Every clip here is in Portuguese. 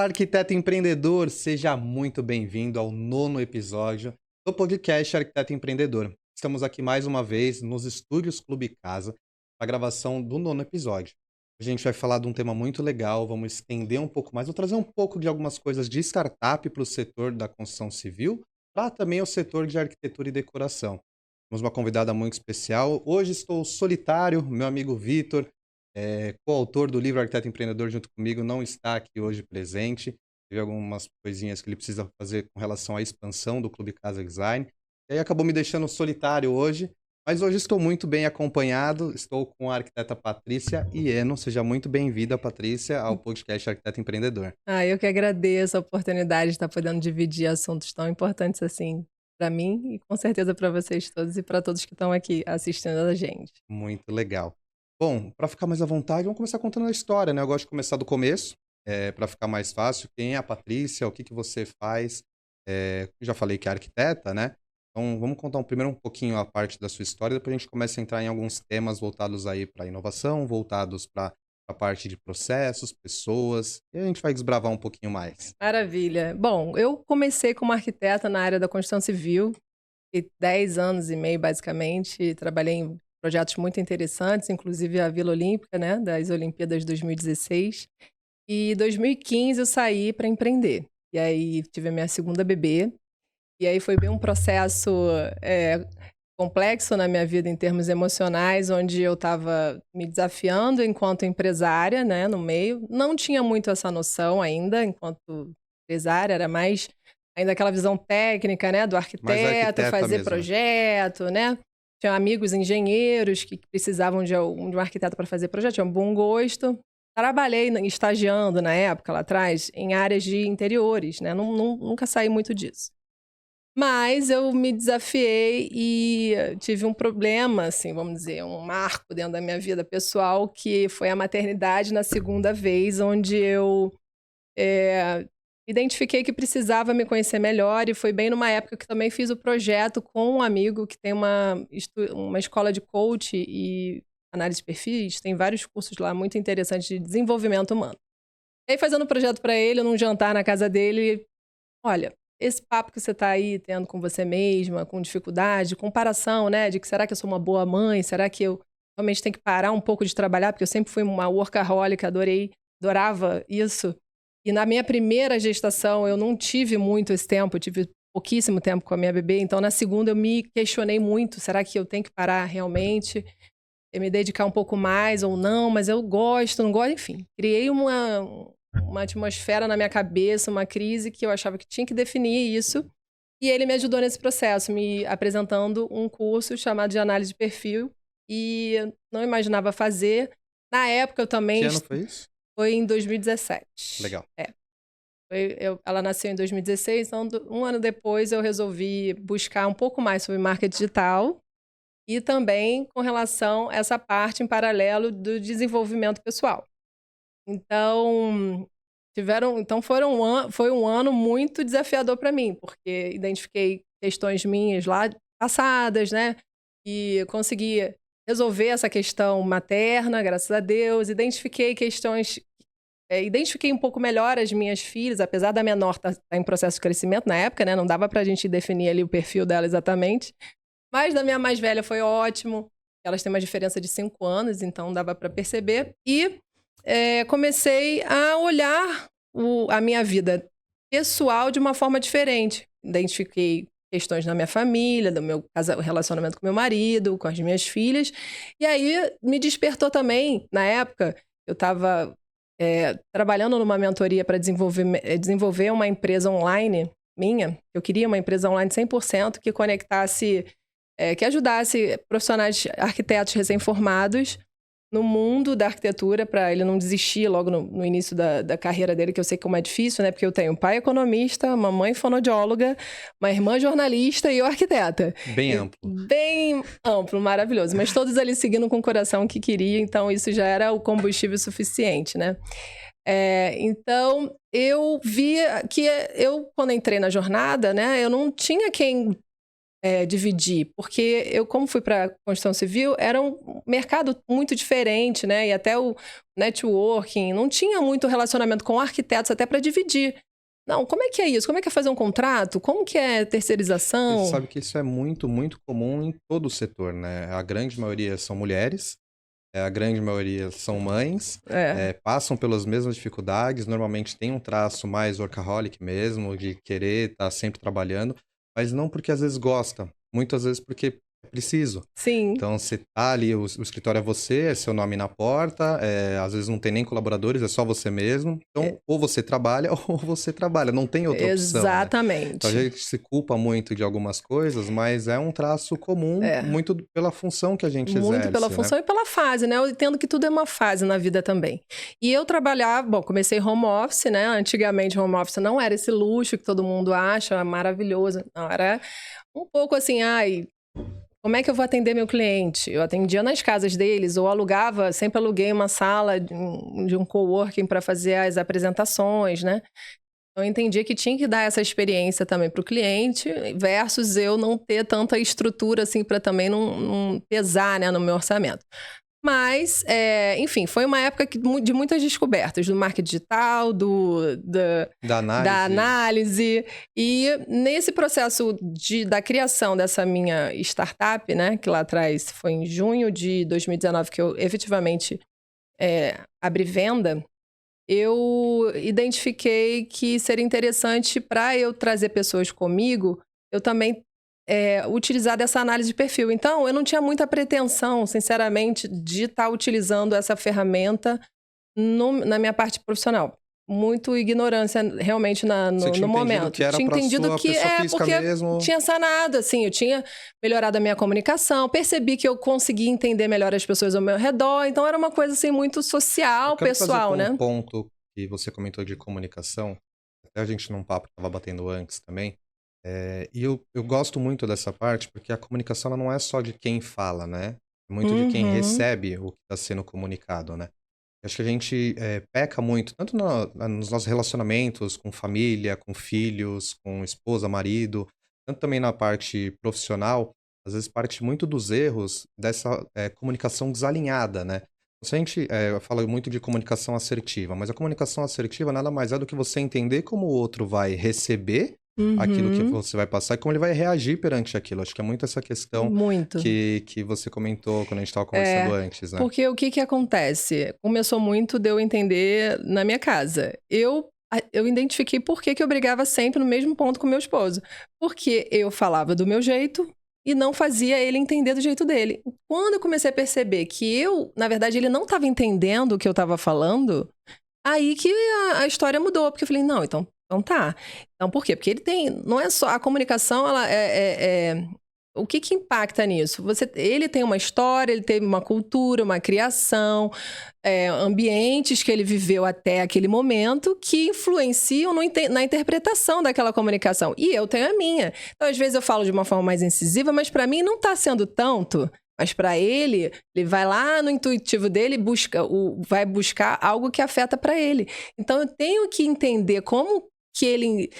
arquiteto empreendedor, seja muito bem-vindo ao 9º episódio do podcast Arquiteto Empreendedor. Estamos aqui mais uma vez nos estúdios Clube Casa, para a gravação do 9º episódio. A gente vai falar de um tema muito legal, vamos estender um pouco mais, vou trazer um pouco de algumas coisas de startup para o setor da construção civil, para também o setor de arquitetura e decoração. Temos uma convidada muito especial. Hoje estou solitário, meu amigo Vitor, coautor do livro Arquiteto Empreendedor junto comigo, não está aqui hoje presente. Teve algumas coisinhas que ele precisa fazer com relação à expansão do Clube Casa Design. E aí acabou me deixando solitário hoje, mas hoje estou muito bem acompanhado. Estou com a arquiteta Patrícia Ieno. Seja muito bem-vinda, Patrícia, ao podcast Arquiteto Empreendedor. Eu que agradeço a oportunidade de estar podendo dividir assuntos tão importantes assim para mim e com certeza para vocês todos e para todos que estão aqui assistindo a gente. Muito legal. Bom, para ficar mais à vontade, vamos começar contando a história, né? Eu gosto de começar do começo, para ficar mais fácil. Quem é a Patrícia? O que você faz? Já falei que é arquiteta, né? Então, vamos contar primeiro um pouquinho a parte da sua história, depois a gente começa a entrar em alguns temas voltados aí para inovação, voltados para a parte de processos, pessoas, e a gente vai desbravar um pouquinho mais. Maravilha. Bom, eu comecei como arquiteta na área da construção civil, e 10 anos e meio basicamente, trabalhei em projetos muito interessantes, inclusive a Vila Olímpica, né, das Olimpíadas 2016. E em 2015 eu saí para empreender. E aí tive a minha segunda bebê. E aí foi bem um processo complexo na minha vida em termos emocionais, onde eu estava me desafiando enquanto empresária, né, no meio. Não tinha muito essa noção ainda, enquanto empresária, era mais ainda aquela visão técnica, né, do arquiteto, fazer mesmo, projeto, né? Tinha amigos engenheiros que precisavam de um arquiteto para fazer projeto, tinha um bom gosto. Trabalhei estagiando na época, lá atrás, em áreas de interiores, né? Nunca saí muito disso. Mas eu me desafiei e tive um problema, assim, vamos dizer, um marco dentro da minha vida pessoal, que foi a maternidade na segunda vez, onde eu identifiquei que precisava me conhecer melhor, e foi bem numa época que também fiz o projeto com um amigo que tem uma escola de coach e análise de perfis, tem vários cursos lá muito interessantes de desenvolvimento humano. E aí, fazendo o projeto para ele, num jantar na casa dele, olha, esse papo que você tá aí tendo com você mesma, com dificuldade, comparação, né, de que será que eu sou uma boa mãe, será que eu realmente tenho que parar um pouco de trabalhar, porque eu sempre fui uma workaholic, adorava isso. E na minha primeira gestação eu não tive muito esse tempo, eu tive pouquíssimo tempo com a minha bebê, então na segunda eu me questionei muito, será que eu tenho que parar realmente? Me dedicar um pouco mais ou não, mas eu gosto, não gosto, enfim. Criei uma atmosfera na minha cabeça, uma crise que eu achava que tinha que definir isso. E ele me ajudou nesse processo, me apresentando um curso chamado de análise de perfil. E eu não imaginava fazer. Na época eu também... Que ano foi isso? Foi em 2017. Legal. Ela nasceu em 2016, então um ano depois eu resolvi buscar um pouco mais sobre marketing digital. E também com relação a essa parte em paralelo do desenvolvimento pessoal. Então, foi um ano muito desafiador para mim, porque identifiquei questões minhas lá passadas, né? E consegui resolver essa questão materna, graças a Deus. Identifiquei um pouco melhor as minhas filhas, apesar da menor estar em processo de crescimento na época, né? Não dava pra gente definir ali o perfil dela exatamente. Mas da minha mais velha foi ótimo. Elas têm uma diferença de 5 anos, então dava para perceber. E comecei a olhar a minha vida pessoal de uma forma diferente. Identifiquei questões na minha família, do meu relacionamento com meu marido, com as minhas filhas. E aí me despertou também, na época, eu estava trabalhando numa mentoria para desenvolver uma empresa online minha. Eu queria uma empresa online 100% que conectasse... que ajudasse profissionais arquitetos recém-formados no mundo da arquitetura, para ele não desistir logo no início da carreira dele, que eu sei como é difícil, né? Porque eu tenho um pai economista, uma mãe fonoaudióloga, uma irmã jornalista e eu arquiteta. Bem amplo. Bem amplo, maravilhoso. Mas todos ali seguindo com o coração que queria, então isso já era o combustível suficiente, né? Então, eu vi que quando entrei na jornada, né? Eu não tinha quem dividir, porque eu, como fui para construção civil, era um mercado muito diferente, né? E até o networking, não tinha muito relacionamento com arquitetos até para dividir. Não, como é que é isso? Como é que é fazer um contrato? Como que é Você terceirização? sabe que isso é muito, muito comum em todo o setor, né? A grande maioria são mulheres, a grande maioria são mães, passam pelas mesmas dificuldades, normalmente tem um traço mais workaholic mesmo, de querer estar sempre trabalhando, mas não porque às vezes gosta, muitas vezes porque é preciso. Sim, Então, você tá ali, o escritório é você, é seu nome na porta, às vezes não tem nem colaboradores, é só você mesmo. Então, ou você trabalha ou você trabalha, não tem outra opção, né? Então, a exatamente. gente se culpa muito de algumas coisas, mas é um traço comum, É. muito pela função que a gente Muito pela exerce, né? função e pela fase, né? Eu entendo que tudo é uma fase na vida também. E eu trabalhava, bom, comecei home office, né? Antigamente home office não era esse luxo que todo mundo acha maravilhoso. Não, era um pouco assim, ai, como é que eu vou atender meu cliente? Eu atendia nas casas deles ou alugava, sempre aluguei uma sala de um coworking para fazer as apresentações, né? Então, eu entendia que tinha que dar essa experiência também para o cliente, versus eu não ter tanta estrutura assim para também não pesar, né, no meu orçamento. Mas, enfim, foi uma época de muitas descobertas do marketing digital, Da da análise, análise. E nesse processo da criação dessa minha startup, né, que lá atrás foi em junho de 2019 que eu efetivamente abri venda, eu identifiquei que seria interessante para eu trazer pessoas comigo, eu também utilizar dessa análise de perfil. Então, eu não tinha muita pretensão, sinceramente, de estar utilizando essa ferramenta na minha parte profissional. Muito ignorância, realmente, você no tinha entendido momento. que era Tinha para entendido sua que pessoa física porque mesmo. tinha sanado, assim, eu tinha melhorado a minha comunicação, percebi que eu conseguia entender melhor as pessoas ao meu redor, então era uma coisa, assim, muito Eu social, quero trazer pessoal, para um né? ponto que você comentou de comunicação, até a gente num papo que estava batendo antes também. E eu gosto muito dessa parte, porque a comunicação ela não é só de quem fala, né? É muito de quem Uhum. recebe o que está sendo comunicado, né? Acho que a gente peca muito, tanto nos nossos relacionamentos com família, com filhos, com esposa, marido, tanto também na parte profissional, às vezes parte muito dos erros dessa comunicação desalinhada, né? Se a gente fala muito de comunicação assertiva, mas a comunicação assertiva nada mais é do que você entender como o outro vai receber aquilo que Uhum. você vai passar e como ele vai reagir perante aquilo. Acho que é muito essa questão Muito. que você comentou quando a gente estava conversando É, antes, né? porque o que que acontece? Começou muito de eu entender na minha casa. Eu identifiquei por que que eu brigava sempre no mesmo ponto com meu esposo. Porque eu falava do meu jeito e não fazia ele entender do jeito dele. Quando eu comecei a perceber que na verdade, ele não estava entendendo o que eu estava falando, aí que a história mudou. Porque eu falei, não, então tá. Então por quê? Porque ele tem. Não é só. A comunicação, ela o que que impacta nisso? Ele tem uma história, ele teve uma cultura, uma criação, ambientes que ele viveu até aquele momento que influenciam na interpretação daquela comunicação. E eu tenho a minha. Então, às vezes eu falo de uma forma mais incisiva, mas para mim não está sendo tanto. Mas para ele vai lá no intuitivo dele, vai buscar algo que afeta para ele. Então, eu tenho que entender como que ele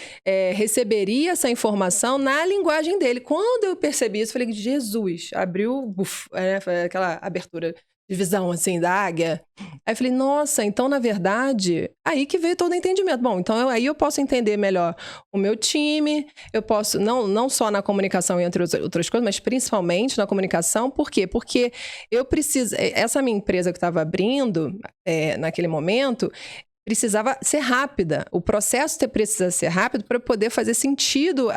receberia essa informação na linguagem dele. Quando eu percebi isso, eu falei, Jesus, abriu, foi aquela abertura de visão, assim, da águia. Aí eu falei, nossa, então, na verdade, aí que veio todo o entendimento. Bom, então aí eu posso entender melhor o meu time, eu posso, não só na comunicação, entre outras coisas, mas principalmente na comunicação. Por quê? Porque eu preciso, essa minha empresa que eu estava abrindo, naquele momento, precisava ser rápida. O processo precisa ser rápido para poder fazer sentido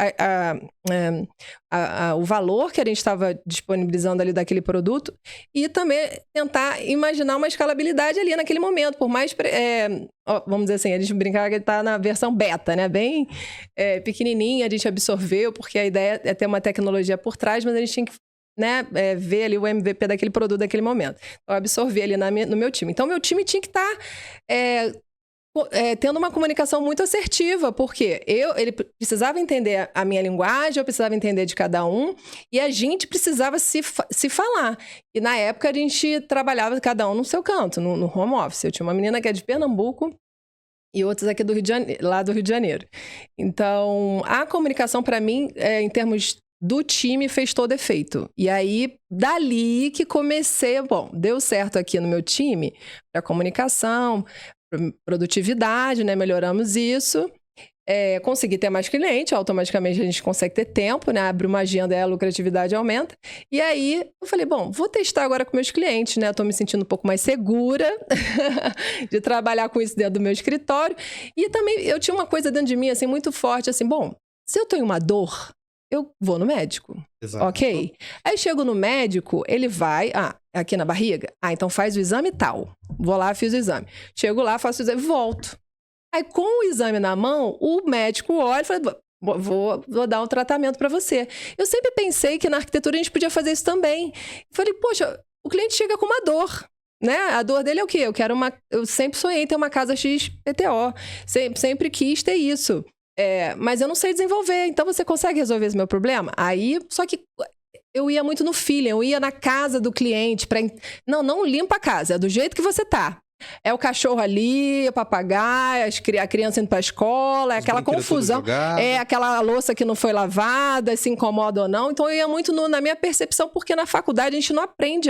o valor que a gente estava disponibilizando ali daquele produto e também tentar imaginar uma escalabilidade ali naquele momento. Por mais, vamos dizer assim, a gente brincar que está na versão beta, né? Bem pequenininha, a gente absorveu, porque a ideia é ter uma tecnologia por trás, mas a gente tinha que ver ali o MVP daquele produto naquele momento. Então, eu absorvi ali no meu time. Então, meu time tinha que estar tendo uma comunicação muito assertiva, porque ele precisava entender a minha linguagem, eu precisava entender de cada um, e a gente precisava se falar. E na época a gente trabalhava cada um no seu canto, no home office. Eu tinha uma menina que é de Pernambuco e outras aqui lá do Rio de Janeiro. Então, a comunicação para mim, em termos do time fez todo efeito. E aí, dali que comecei, bom, deu certo aqui no meu time, para comunicação, produtividade, né? Melhoramos isso. Consegui ter mais cliente, automaticamente a gente consegue ter tempo, né? Abre uma agenda e a lucratividade aumenta. E aí, eu falei, bom, vou testar agora com meus clientes, né? Eu tô me sentindo um pouco mais segura de trabalhar com isso dentro do meu escritório. E também, eu tinha uma coisa dentro de mim, assim, muito forte, assim, bom, se eu tenho uma dor, eu vou no médico. Exato. Ok? Aí chego no médico, ele vai... aqui na barriga? Então faz o exame tal. Vou lá, fiz o exame. Chego lá, faço o exame e volto. Aí com o exame na mão, o médico olha e fala... Vou dar um tratamento para você. Eu sempre pensei que na arquitetura a gente podia fazer isso também. Falei, poxa, o cliente chega com uma dor. Né? A dor dele é o quê? Eu sempre sonhei em ter uma casa XPTO. Sempre quis ter isso. Mas eu não sei desenvolver, então você consegue resolver esse meu problema? Aí, só que eu ia muito no feeling, eu ia na casa do cliente para... Não limpa a casa, é do jeito que você tá. É o cachorro ali, o papagaio, a criança indo pra escola, aquela confusão, aquela louça que não foi lavada, se incomoda ou não. Então eu ia muito na minha percepção, porque na faculdade a gente não aprende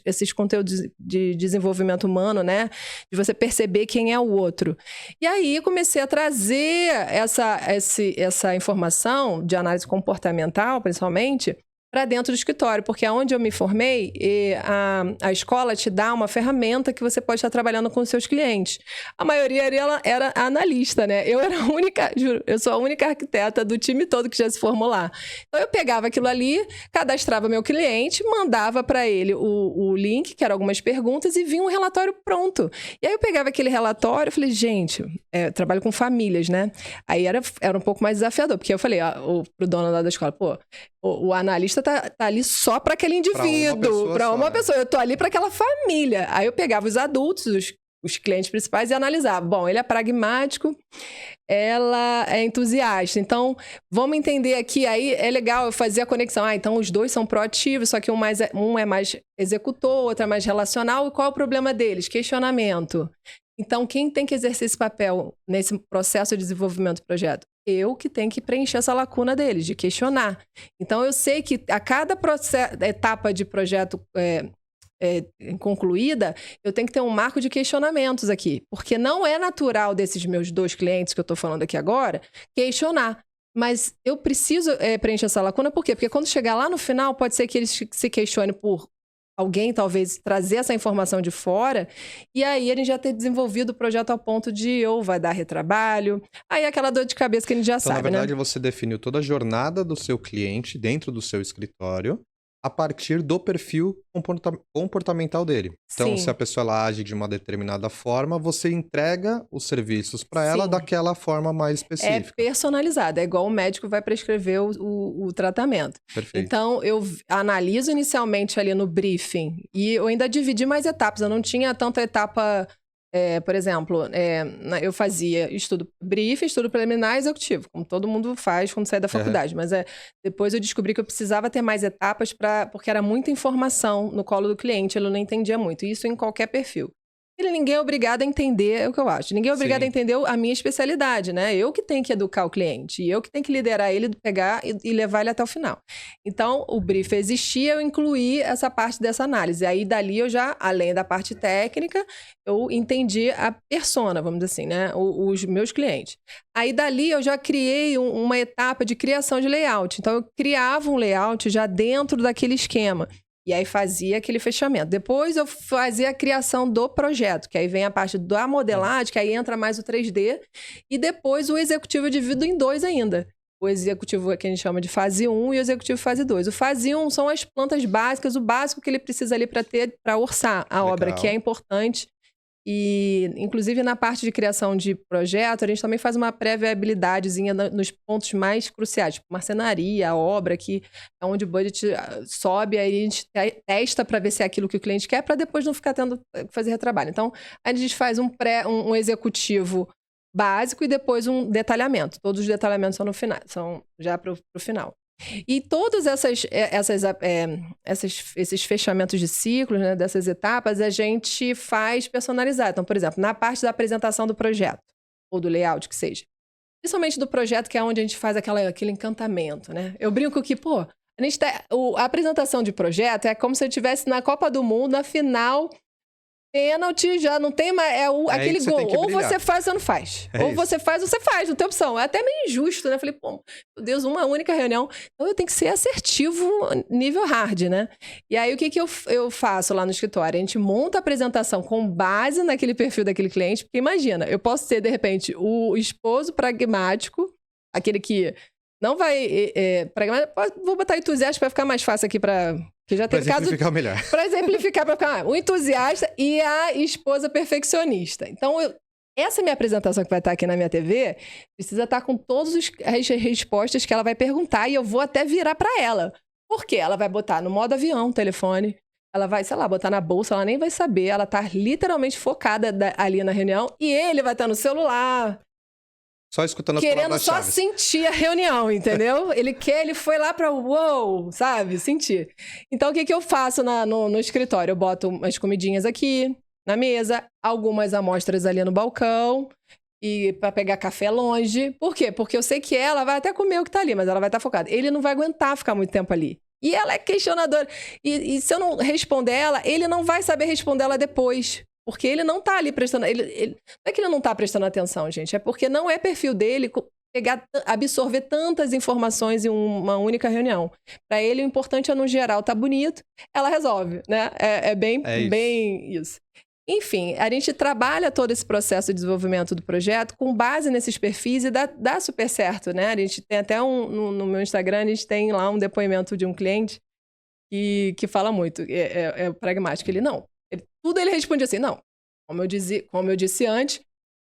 esses conteúdos de desenvolvimento humano, né? De você perceber quem é o outro. E aí comecei a trazer essa informação de análise comportamental, principalmente, para dentro do escritório, porque aonde eu me formei, a escola te dá uma ferramenta que você pode estar trabalhando com os seus clientes. A maioria era analista, né? Eu era a única, juro, eu sou a única arquiteta do time todo que já se formou lá. Então eu pegava aquilo ali, cadastrava meu cliente, mandava para ele o link, que eram algumas perguntas, e vinha um relatório pronto. E aí eu pegava aquele relatório e falei, gente, eu trabalho com famílias, né? Aí era um pouco mais desafiador, porque eu falei pro dono lá da escola, pô, o analista tá ali só para aquele indivíduo, para uma pessoa. Eu tô ali para aquela família. Aí eu pegava os adultos, os clientes principais e analisava. Bom, ele é pragmático, ela é entusiasta. Então, vamos entender aqui. Aí é legal eu fazer a conexão. Então os dois são proativos, só que um é mais executor, outro é mais relacional. E qual é o problema deles? Questionamento. Então, quem tem que exercer esse papel nesse processo de desenvolvimento do projeto? Eu que tenho que preencher essa lacuna deles, de questionar. Então, eu sei que a cada etapa de projeto concluída, eu tenho que ter um marco de questionamentos aqui. Porque não é natural desses meus 2 clientes que eu estou falando aqui agora, questionar. Mas eu preciso preencher essa lacuna, por quê? Porque quando chegar lá no final, pode ser que eles se questionem por alguém talvez trazer essa informação de fora, e aí a gente já ter desenvolvido o projeto ao ponto de ou vai dar retrabalho, aí aquela dor de cabeça que a gente já sabe, na verdade, né? Você definiu toda a jornada do seu cliente dentro do seu escritório a partir do perfil comportamental dele. Então, Sim. se a pessoa ela age de uma determinada forma, você entrega os serviços para ela daquela forma mais específica. É personalizado, é igual o médico vai prescrever o tratamento. Perfeito. Então, eu analiso inicialmente ali no briefing e eu ainda dividi mais etapas, eu não tinha tanta etapa... por exemplo, eu fazia briefing, estudo preliminar e executivo, como todo mundo faz quando sai da faculdade. Mas depois eu descobri que eu precisava ter mais etapas porque era muita informação no colo do cliente, ele não entendia muito. Isso em qualquer perfil. Ninguém é obrigado a entender, é o que eu acho. Ninguém é obrigado a entender a minha especialidade, né? Eu que tenho que educar o cliente, eu que tenho que liderar ele, pegar e levar ele até o final. Então, o brief existia, eu incluí essa parte dessa análise. Aí, dali, eu já, além da parte técnica, eu entendi a persona, vamos dizer assim, né? Os meus clientes. Aí, dali, eu já criei uma etapa de criação de layout. Então, eu criava um layout já dentro daquele esquema. E aí fazia aquele fechamento. Depois eu fazia a criação do projeto, que aí vem a parte da modelagem, que aí entra mais o 3D. E depois o executivo eu divido em 2 ainda. O executivo que a gente chama de fase 1 e o executivo fase 2. O fase 1 são as plantas básicas, o básico que ele precisa ali para orçar a obra, que é importante. E, inclusive, na parte de criação de projeto, a gente também faz uma pré-viabilidadezinha nos pontos mais cruciais, tipo marcenaria, a obra, que é onde o budget sobe, aí a gente testa para ver se é aquilo que o cliente quer, para depois não ficar tendo que fazer retrabalho. Então, a gente faz um executivo básico e depois um detalhamento. Todos os detalhamentos são no final, são já para o final. E todos esses fechamentos de ciclos, né, dessas etapas, a gente faz personalizado. Então, por exemplo, na parte da apresentação do projeto, ou do layout, que seja, principalmente do projeto, que é onde a gente faz aquele encantamento, né? Eu brinco que, pô, a apresentação de projeto é como se eu estivesse na Copa do Mundo, na final, pênalti, já não tem mais. Aquele gol. Ou você faz ou não faz. Ou você faz ou você faz, não tem opção. É até meio injusto, né? Falei, pô, meu Deus, uma única reunião. Então eu tenho que ser assertivo nível hard, né? E aí o que eu faço lá no escritório? A gente monta a apresentação com base naquele perfil daquele cliente, porque imagina, eu posso ser, de repente, o esposo pragmático, aquele que não vai. Vou botar entusiasta para ficar mais fácil aqui para. Que já teve caso. Exemplificar melhor. Para exemplificar, para ficar o entusiasta e a esposa perfeccionista. Então, essa minha apresentação que vai estar aqui na minha TV precisa estar com todas as respostas que ela vai perguntar e eu vou até virar para ela. Por quê? Ela vai botar no modo avião o telefone, ela vai, sei lá, botar na bolsa, ela nem vai saber, ela tá literalmente focada ali na reunião e ele vai estar no celular. Só escutando as querendo só palavras-chave. sentir a reunião, entendeu? Ele foi lá pra uou, sabe? Sentir. Então, o que eu faço no escritório? Eu boto umas comidinhas aqui na mesa, algumas amostras ali no balcão, e pra pegar café longe. Por quê? Porque eu sei que ela vai até comer o que tá ali, mas ela vai estar focada. Ele não vai aguentar ficar muito tempo ali. E ela é questionadora. E se eu não responder ela, ele não vai saber responder ela depois. Porque ele não tá ali prestando... Não é que ele não tá prestando atenção, gente. É porque não é perfil dele absorver tantas informações em uma única reunião. Para ele, o importante é, no geral, tá bonito. Ela resolve, né? É bem isso. Enfim, a gente trabalha todo esse processo de desenvolvimento do projeto com base nesses perfis e dá super certo, né? A gente tem até no meu Instagram, a gente tem lá um depoimento de um cliente que fala muito. É pragmático. Tudo ele responde assim, não, como eu disse antes,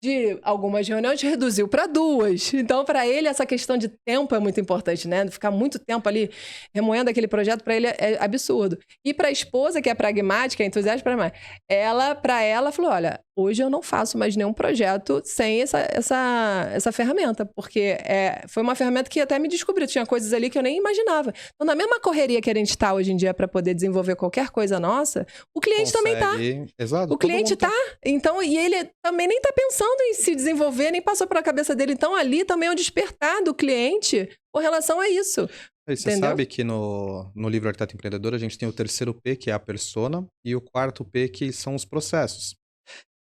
de algumas reuniões reduziu para 2. Então, para ele, essa questão de tempo é muito importante, né? Ficar muito tempo ali remoendo aquele projeto, para ele é absurdo. E para a esposa, que é pragmática, entusiasta, para ela, falou, olha, hoje eu não faço mais nenhum projeto sem essa ferramenta, porque foi uma ferramenta que até me descobriu, tinha coisas ali que eu nem imaginava. Então, na mesma correria que a gente está hoje em dia para poder desenvolver qualquer coisa nossa, o cliente também está. Exato. O cliente está. Então, e ele também nem está pensando em se desenvolver, nem passou pela cabeça dele. Então, ali também é um despertar do cliente com relação a isso. Você sabe que no livro Arquiteto Empreendedor a gente tem o terceiro P, que é a persona, e o quarto P, que são os processos.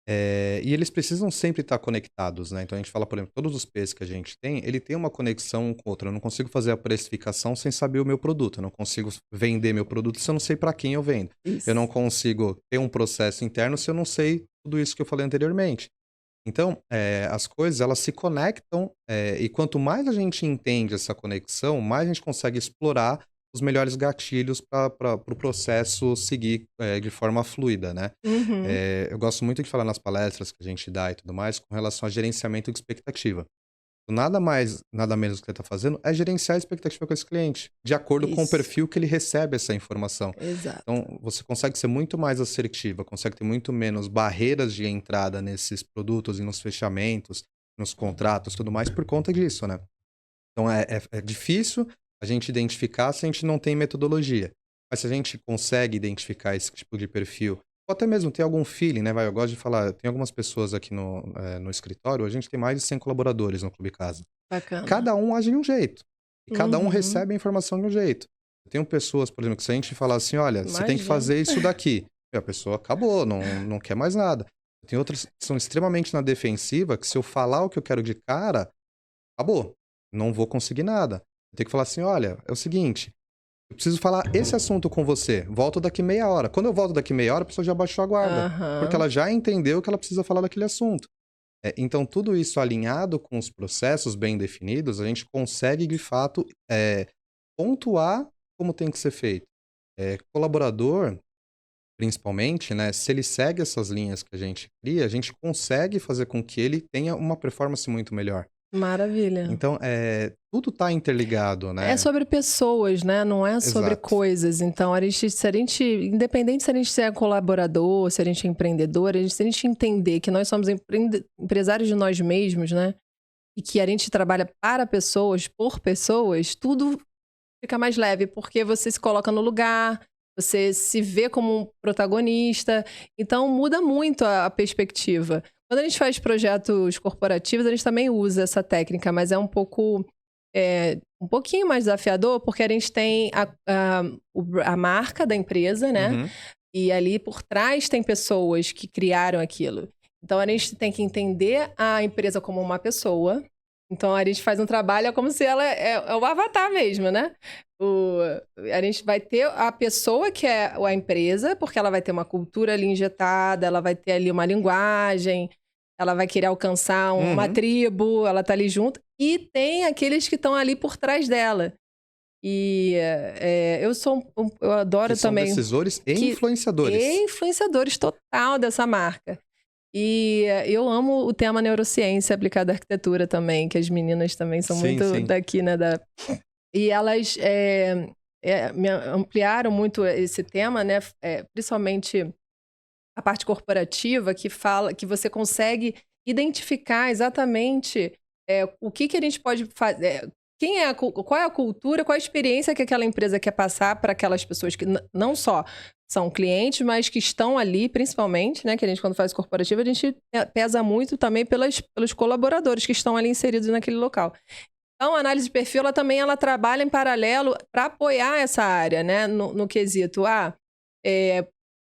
E eles precisam sempre estar conectados, né? Então a gente fala, por exemplo, todos os P's que a gente tem, ele tem uma conexão um com o outro. Eu não consigo fazer a precificação sem saber o meu produto. Eu não consigo vender meu produto se eu não sei para quem eu vendo. Isso. Eu não consigo ter um processo interno se eu não sei tudo isso que eu falei anteriormente. Então, as coisas, elas se conectam, e quanto mais a gente entende essa conexão, mais a gente consegue explorar os melhores gatilhos para o processo seguir de forma fluida, né? Uhum. Eu gosto muito de falar nas palestras que a gente dá e tudo mais com relação a gerenciamento de expectativa. Nada mais, nada menos que você está fazendo é gerenciar a expectativa com esse cliente, de acordo com o perfil que ele recebe essa informação. Exato. Então, você consegue ser muito mais assertiva, consegue ter muito menos barreiras de entrada nesses produtos e nos fechamentos, nos contratos, tudo mais, por conta disso, né? Então, é difícil a gente identificar se a gente não tem metodologia. Mas se a gente consegue identificar esse tipo de perfil, ou até mesmo ter algum feeling, né? Eu gosto de falar, tem algumas pessoas aqui no escritório, a gente tem mais de 100 colaboradores no Clube Casa. Bacana. Cada um age de um jeito. E cada um recebe a informação de um jeito. Eu tenho pessoas, por exemplo, que se a gente falar assim, olha, você tem que fazer isso daqui. E a pessoa acabou, não quer mais nada. Tem outras que são extremamente na defensiva, que se eu falar o que eu quero de cara, acabou. Não vou conseguir nada. Eu tenho que falar assim, olha, é o seguinte, eu preciso falar esse assunto com você, volto daqui meia hora. Quando eu volto daqui meia hora, a pessoa já baixou a guarda, porque ela já entendeu que ela precisa falar daquele assunto. Então, tudo isso alinhado com os processos bem definidos, a gente consegue, de fato, pontuar como tem que ser feito. Colaborador, principalmente, né, se ele segue essas linhas que a gente cria, a gente consegue fazer com que ele tenha uma performance muito melhor. Maravilha. Então, tudo está interligado, né? É sobre pessoas, né? Não é sobre coisas. Então, independente se a gente é colaborador, se a gente é empreendedor, se a gente entender que nós somos empresários de nós mesmos, né? E que a gente trabalha para pessoas, por pessoas, tudo fica mais leve, porque você se coloca no lugar, você se vê como um protagonista. Então, muda muito a perspectiva. Quando a gente faz projetos corporativos, a gente também usa essa técnica, mas é um pouquinho mais desafiador, porque a gente tem a marca da empresa, né? Uhum. E ali por trás tem pessoas que criaram aquilo. Então a gente tem que entender a empresa como uma pessoa. Então a gente faz um trabalho como se ela é o avatar mesmo, né? A gente vai ter a pessoa que é a empresa, porque ela vai ter uma cultura ali injetada, ela vai ter ali uma linguagem, ela vai querer alcançar uma tribo, ela tá ali junto. E tem aqueles que estão ali por trás dela. E eu adoro Que são também. decisores e influenciadores. E influenciadores total dessa marca. E eu amo o tema neurociência aplicada à arquitetura também, que as meninas também são muito daqui, né? E elas me ampliaram muito esse tema, né? Principalmente a parte corporativa, que fala que você consegue identificar exatamente o que a gente pode fazer. Qual é a cultura, qual é a experiência que aquela empresa quer passar para aquelas pessoas que não só são clientes, mas que estão ali, principalmente, né? Que a gente, quando faz corporativo, a gente pesa muito também pelos colaboradores que estão ali inseridos naquele local. Então, a análise de perfil, ela trabalha em paralelo para apoiar essa área, né? No quesito,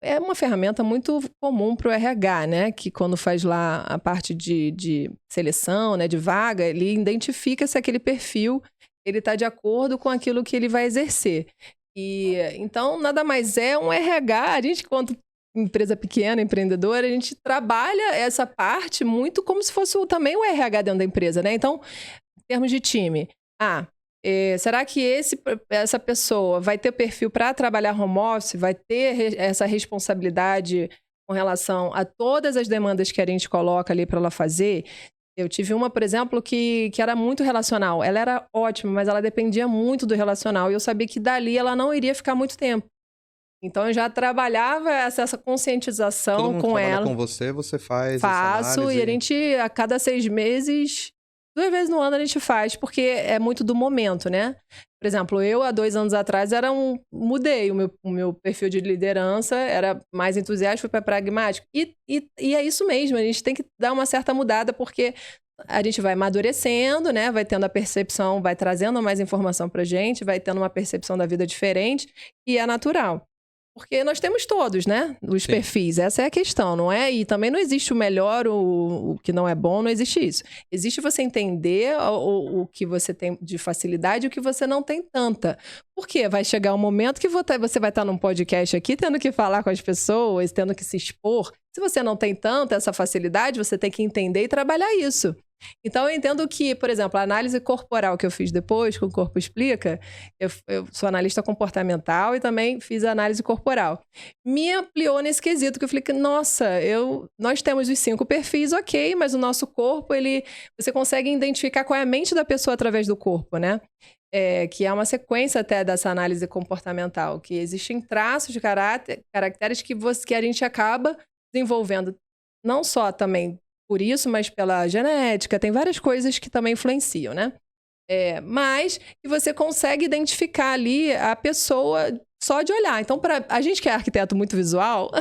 é uma ferramenta muito comum para o RH, né? Que quando faz lá a parte de seleção, né? De vaga, ele identifica se aquele perfil ele está de acordo com aquilo que ele vai exercer. E então, nada mais é um RH. A gente, quanto empresa pequena, empreendedora, a gente trabalha essa parte muito como se fosse também o RH dentro da empresa, né? Então, em termos de time, será que essa pessoa vai ter perfil para trabalhar home office? Vai ter essa responsabilidade com relação a todas as demandas que a gente coloca ali para ela fazer? Eu tive uma, por exemplo, que era muito relacional. Ela era ótima, mas ela dependia muito do relacional. E eu sabia que dali ela não iria ficar muito tempo. Então, eu já trabalhava essa conscientização com ela. Com você faz essa Faço, análise. E a gente, a cada 6 meses... 2 vezes no ano a gente faz, porque é muito do momento, né? Por exemplo, eu, há 2 anos atrás, mudei o meu perfil de liderança, era mais entusiasta, fui para pragmático. E é isso mesmo, a gente tem que dar uma certa mudada, porque a gente vai amadurecendo, né? Vai tendo a percepção, vai trazendo mais informação pra gente, vai tendo uma percepção da vida diferente, e é natural. Porque nós temos todos, né? Os perfis. Essa é a questão, não é? E também não existe o melhor, o que não é bom, não existe isso. Existe você entender o que você tem de facilidade e o que você não tem tanta. Porque vai chegar um momento que você vai estar num podcast aqui, tendo que falar com as pessoas, tendo que se expor. Se você não tem tanta essa facilidade, você tem que entender e trabalhar isso. Então, eu entendo que, por exemplo, a análise corporal que eu fiz depois, que o Corpo Explica, eu sou analista comportamental e também fiz a análise corporal. Me ampliou nesse quesito, que eu falei que, nossa, nós temos os 5 perfis, ok, mas o nosso corpo, você consegue identificar qual é a mente da pessoa através do corpo, né? Que é uma sequência até dessa análise comportamental, que existem traços de caracteres que a gente acaba desenvolvendo, não só também por isso, mas pela genética, tem várias coisas que também influenciam, né? Mas que você consegue identificar ali a pessoa só de olhar. Então, para a gente que é arquiteto muito visual,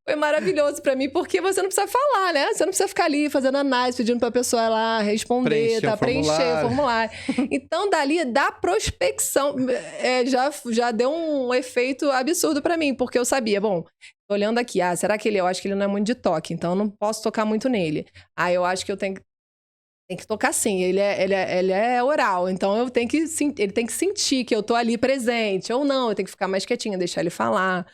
foi maravilhoso para mim, porque você não precisa falar, né? Você não precisa ficar ali fazendo análise, pedindo para a pessoa lá responder, preencher o formulário. Então, dali, da prospecção, já deu um efeito absurdo para mim, porque eu sabia, bom, olhando aqui, será que eu acho que ele não é muito de toque, então eu não posso tocar muito nele. Eu acho que eu tenho que tocar sim, ele é oral, então ele tem que sentir que eu tô ali presente, ou não, eu tenho que ficar mais quietinha, deixar ele falar.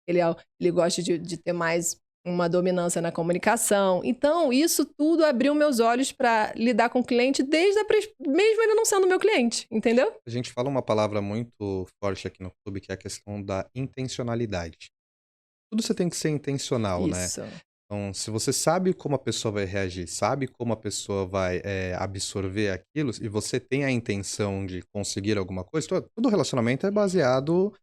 Ele gosta de ter mais uma dominância na comunicação. Então, isso tudo abriu meus olhos para lidar com o cliente mesmo ele não sendo meu cliente, entendeu? A gente fala uma palavra muito forte aqui no clube, que é a questão da intencionalidade. Tudo você tem que ser intencional, Isso. né? Então, se você sabe como a pessoa vai reagir, sabe como a pessoa vai absorver aquilo, e você tem a intenção de conseguir alguma coisa, todo relacionamento é baseado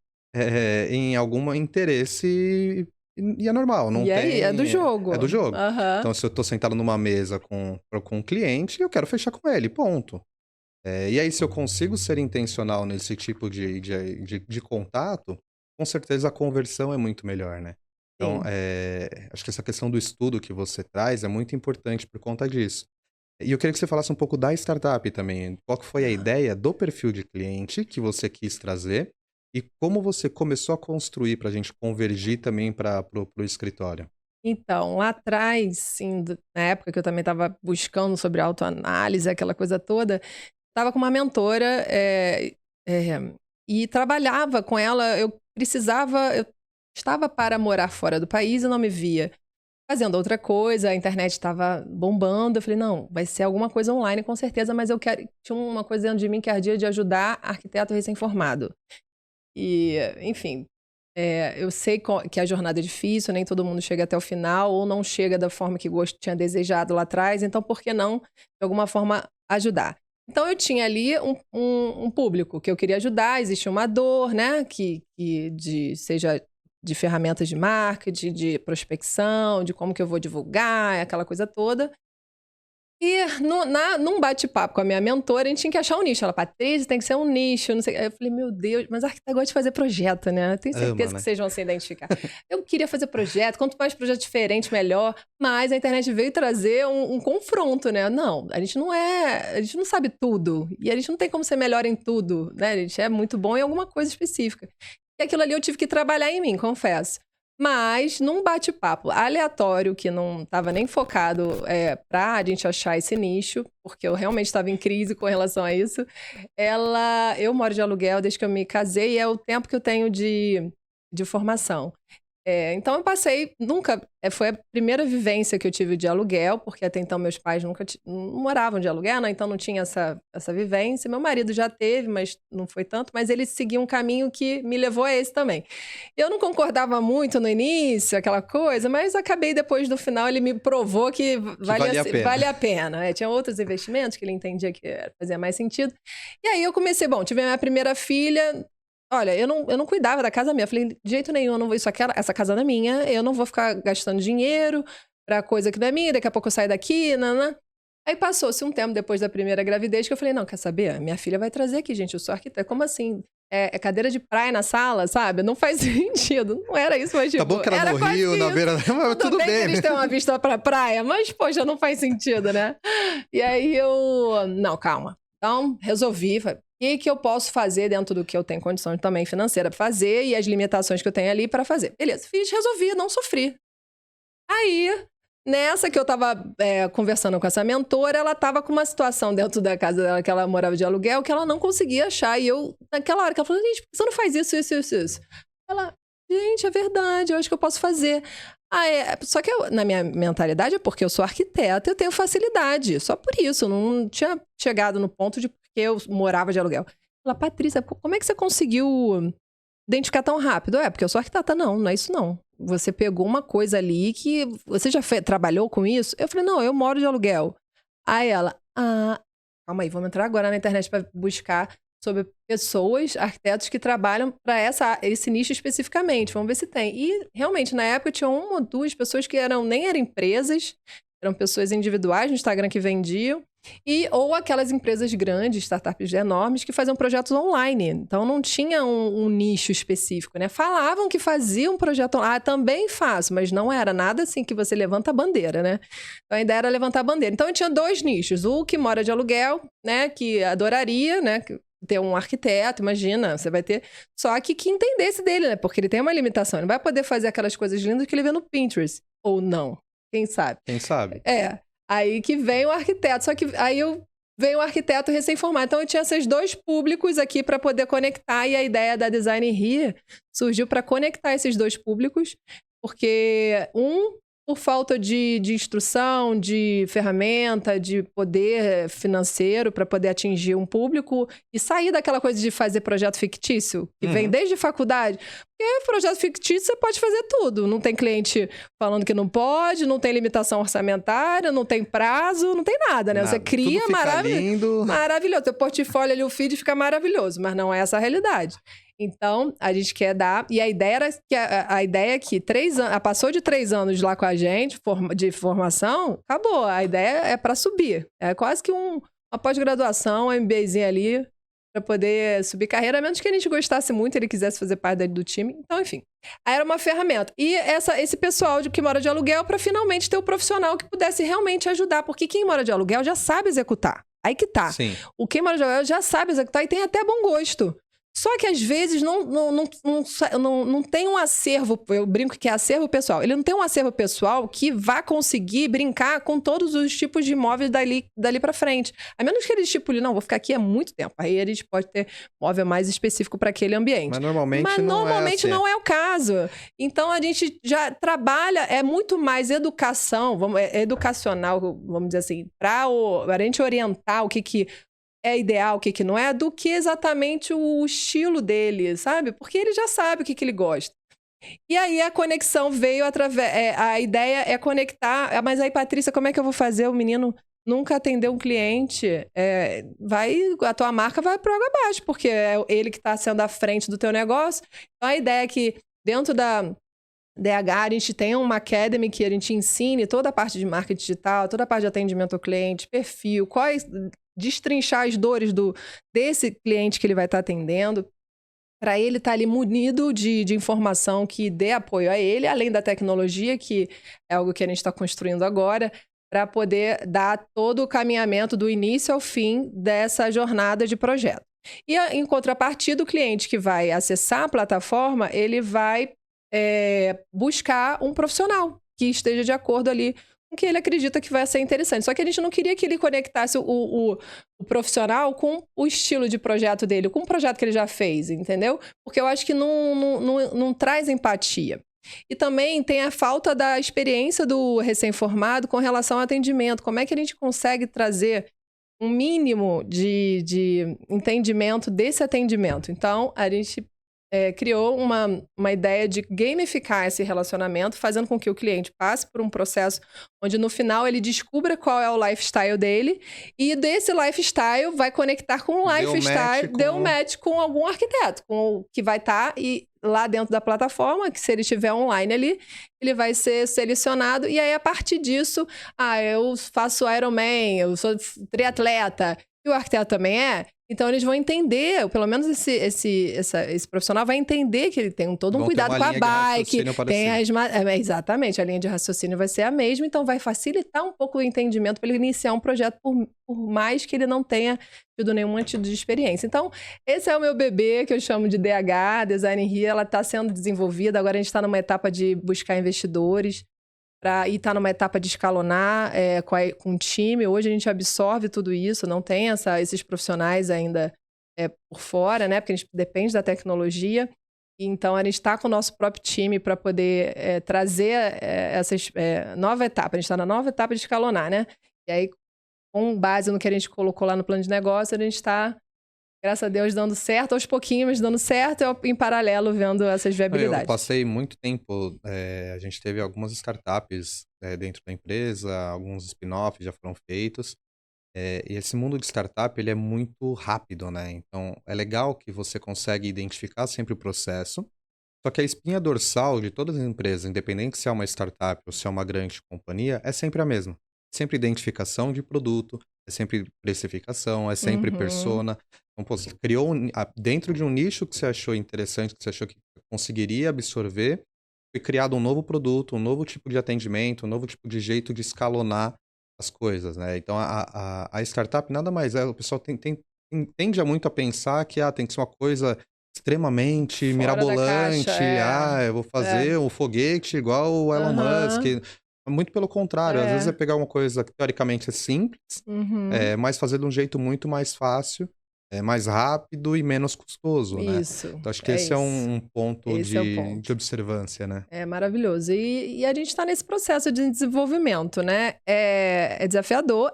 em algum interesse e é normal. Não tem, é do jogo. É do jogo. Uhum. Então, se eu tô sentado numa mesa com um cliente, eu quero fechar com ele, ponto. E aí, se eu consigo ser intencional nesse tipo de contato, com certeza a conversão é muito melhor, né? Então, Sim. acho que essa questão do estudo que você traz é muito importante por conta disso. E eu queria que você falasse um pouco da startup também. Qual que foi a Ah. ideia do perfil de cliente que você quis trazer e como você começou a construir para a gente convergir também para o escritório? Então, lá atrás, sim, na época que eu também estava buscando sobre autoanálise, aquela coisa toda, estava com uma mentora, e trabalhava com ela. Eu estava para morar fora do país e não me via fazendo outra coisa, a internet estava bombando. Eu falei, não, vai ser alguma coisa online com certeza, mas eu quero. Tinha uma coisa dentro de mim que ardia de ajudar arquiteto recém-formado. E, enfim, eu sei que a jornada é difícil, nem todo mundo chega até o final, ou não chega da forma que tinha desejado lá atrás, então por que não, de alguma forma, ajudar? Então eu tinha ali um público que eu queria ajudar, existia uma dor, né, seja de ferramentas de marketing, de prospecção, de como que eu vou divulgar, aquela coisa toda. E num bate-papo com a minha mentora, a gente tinha que achar um nicho. Ela, Patrícia, tem que ser um nicho, não sei. Aí eu falei, meu Deus, mas arquiteto gosta de fazer projeto, né? Eu tenho Ama, certeza que né? vocês vão se identificar. Eu queria fazer projeto, quanto mais projeto diferente, melhor. Mas a internet veio trazer um confronto, né? Não, a gente não sabe tudo. E a gente não tem como ser melhor em tudo, né? A gente é muito bom em alguma coisa específica. E aquilo ali eu tive que trabalhar em mim, confesso. Mas, num bate-papo aleatório, que não estava nem focado para a gente achar esse nicho, porque eu realmente estava em crise com relação a isso, eu moro de aluguel desde que eu me casei e é o tempo que eu tenho de formação. Então eu passei, foi a primeira vivência que eu tive de aluguel, porque até então meus pais nunca não moravam de aluguel, né? Então não tinha essa vivência. Meu marido já teve, mas não foi tanto, mas ele seguiu um caminho que me levou a esse também. Eu não concordava muito no início, aquela coisa, mas acabei depois do final, ele me provou que Que valia a pena. vale a pena. Tinha outros investimentos que ele entendia que fazia mais sentido. E aí eu comecei, tive a minha primeira filha. Olha, eu não cuidava da casa minha. Eu falei, de jeito nenhum, eu não vou, essa casa não é minha, eu não vou ficar gastando dinheiro pra coisa que não é minha, daqui a pouco eu saio daqui, nanã. Aí passou-se um tempo depois da primeira gravidez que eu falei, não, quer saber? Minha filha vai trazer aqui, gente, eu sou arquiteta. Como assim? É cadeira de praia na sala, sabe? Não faz sentido. Não era isso, mas tipo, Tá bom que era no quase Rio, na isso. beira da... Mas tudo Que bem, eles né? têm uma vista pra praia, mas, poxa, não faz sentido, né? E aí não, calma. Então, resolvi, falei, o que eu posso fazer dentro do que eu tenho condição também financeira para fazer e as limitações que eu tenho ali para fazer. Beleza, fiz, resolvi, não sofri. Aí, nessa que eu tava conversando com essa mentora, ela tava com uma situação dentro da casa dela, que ela morava de aluguel, que ela não conseguia achar. E eu, naquela hora, que ela falou, gente, por que você não faz isso, isso, isso, isso? Ela, gente, é verdade, eu acho que eu posso fazer. Só que na minha mentalidade é porque eu sou arquiteta, eu tenho facilidade. Só por isso, eu não tinha chegado no ponto de porque eu morava de aluguel. Ela, Patrícia, como é que você conseguiu identificar tão rápido? Porque eu sou arquiteta. Não é isso não. Você pegou uma coisa ali que... Você já trabalhou com isso? Eu falei, não, eu moro de aluguel. Aí ela, calma aí, vamos entrar agora na internet para buscar sobre pessoas, arquitetos que trabalham para esse nicho especificamente. Vamos ver se tem. E, realmente, na época, tinha uma ou duas pessoas que nem eram empresas, eram pessoas individuais no Instagram que vendiam, ou aquelas empresas grandes, startups enormes, que faziam projetos online. Então, não tinha um nicho específico, né? Falavam que faziam um projeto online. Também faço, mas não era nada assim que você levanta a bandeira, né? Então, a ideia era levantar a bandeira. Então, eu tinha dois nichos. O que mora de aluguel, né? Que adoraria, né? Ter um arquiteto, imagina, você vai ter... Só que entendesse dele, né? Porque ele tem uma limitação. Ele não vai poder fazer aquelas coisas lindas que ele vê no Pinterest. Ou não. Quem sabe? Quem sabe? Aí que vem o arquiteto. Só que aí veio o arquiteto recém-formado. Então eu tinha esses dois públicos aqui para poder conectar. E a ideia da Design Here surgiu para conectar esses dois públicos. Porque por falta de instrução, de ferramenta, de poder financeiro para poder atingir um público e sair daquela coisa de fazer projeto fictício, que vem desde faculdade. Porque projeto fictício você pode fazer tudo. Não tem cliente falando que não pode, não tem limitação orçamentária, não tem prazo, não tem nada, né? Nada. Você cria, lindo. Maravilhoso. Seu portfólio ali, o feed fica maravilhoso, mas não é essa a realidade. Então, a gente quer dar... E a ideia era que a ideia é que passou de 3 anos lá com a gente, de formação, acabou. A ideia é para subir. É quase que uma pós-graduação, um MBAzinho ali, para poder subir carreira, a menos que a gente gostasse muito, ele quisesse fazer parte do time. Então, enfim. Aí era uma ferramenta. E esse pessoal que mora de aluguel para finalmente ter o profissional que pudesse realmente ajudar. Porque quem mora de aluguel já sabe executar. Aí que tá. Sim. O quem mora de aluguel já sabe executar e tem até bom gosto. Só que, às vezes, não tem um acervo, eu brinco que é acervo pessoal. Ele não tem um acervo pessoal que vá conseguir brincar com todos os tipos de imóveis dali para frente. A menos que ele estipule, não, vou ficar aqui há muito tempo. Aí a gente pode ter móvel mais específico para aquele ambiente. Mas normalmente não é o caso. Então, a gente já trabalha, é muito mais educação, educacional, vamos dizer assim, para a gente orientar o que é ideal, o que não é, do que exatamente o estilo dele, sabe? Porque ele já sabe o que ele gosta. E aí a conexão veio através... a ideia é conectar... Mas aí, Patrícia, como é que eu vou fazer? O menino nunca atendeu um cliente. A tua marca vai para água abaixo, porque é ele que está sendo à frente do teu negócio. Então, a ideia é que dentro da DH, a gente tem uma academy que a gente ensine toda a parte de marketing digital, toda a parte de atendimento ao cliente, perfil, destrinchar as dores desse cliente que ele vai estar atendendo, para ele estar ali munido de informação que dê apoio a ele, além da tecnologia, que é algo que a gente está construindo agora, para poder dar todo o caminhamento do início ao fim dessa jornada de projeto. E, em contrapartida, o cliente que vai acessar a plataforma, ele vai buscar um profissional que esteja de acordo ali com o que ele acredita que vai ser interessante. Só que a gente não queria que ele conectasse o profissional com o estilo de projeto dele, com o projeto que ele já fez, entendeu? Porque eu acho que não traz empatia. E também tem a falta da experiência do recém-formado com relação ao atendimento. Como é que a gente consegue trazer um mínimo de entendimento desse atendimento? Então, a gente criou uma ideia de gamificar esse relacionamento, fazendo com que o cliente passe por um processo onde no final ele descubra qual é o lifestyle dele e desse lifestyle vai conectar com o lifestyle, deu match com algum arquiteto, que vai estar lá dentro da plataforma, que se ele estiver online ali, ele vai ser selecionado e aí a partir disso, eu faço Ironman, eu sou triatleta e o arquiteto também então, eles vão entender, pelo menos esse profissional vai entender que ele tem todo um cuidado com a bike. Exatamente, a linha de raciocínio vai ser a mesma, então vai facilitar um pouco o entendimento para ele iniciar um projeto, por mais que ele não tenha tido nenhum tipo de experiência. Então, esse é o meu bebê, que eu chamo de DH, Design Here, ela está sendo desenvolvida, agora a gente está numa etapa de buscar investidores, e tá numa etapa de escalonar com o time. Hoje a gente absorve tudo isso, não tem esses profissionais ainda por fora, né? Porque a gente depende da tecnologia. Então, a gente está com o nosso próprio time para poder trazer essa nova etapa. A gente está na nova etapa de escalonar, né? E aí, com base no que a gente colocou lá no plano de negócio, a gente está, graças a Deus, dando certo, aos pouquinhos, mas dando certo, em paralelo, vendo essas viabilidades. Eu passei muito tempo, a gente teve algumas startups dentro da empresa, alguns spin-offs já foram feitos, e esse mundo de startup, ele é muito rápido, né? Então, é legal que você consegue identificar sempre o processo, só que a espinha dorsal de todas as empresas, independente se é uma startup ou se é uma grande companhia, é sempre a mesma. Sempre identificação de produto, é sempre precificação, é sempre persona. Então, pô, você criou dentro de um nicho que você achou interessante, que você achou que conseguiria absorver, foi criado um novo produto, um novo tipo de atendimento, um novo tipo de jeito de escalonar as coisas, né? Então, a startup nada mais o pessoal tende muito a pensar que tem que ser uma coisa extremamente Fora mirabolante, da caixa, eu vou fazer um foguete igual o Elon Musk. Muito pelo contrário, às vezes é pegar uma coisa que teoricamente é simples, mas fazer de um jeito muito mais fácil, mais rápido e menos custoso, né? Isso. Então, acho que esse é um ponto de observância, né? É maravilhoso. E a gente está nesse processo de desenvolvimento, né? É desafiador?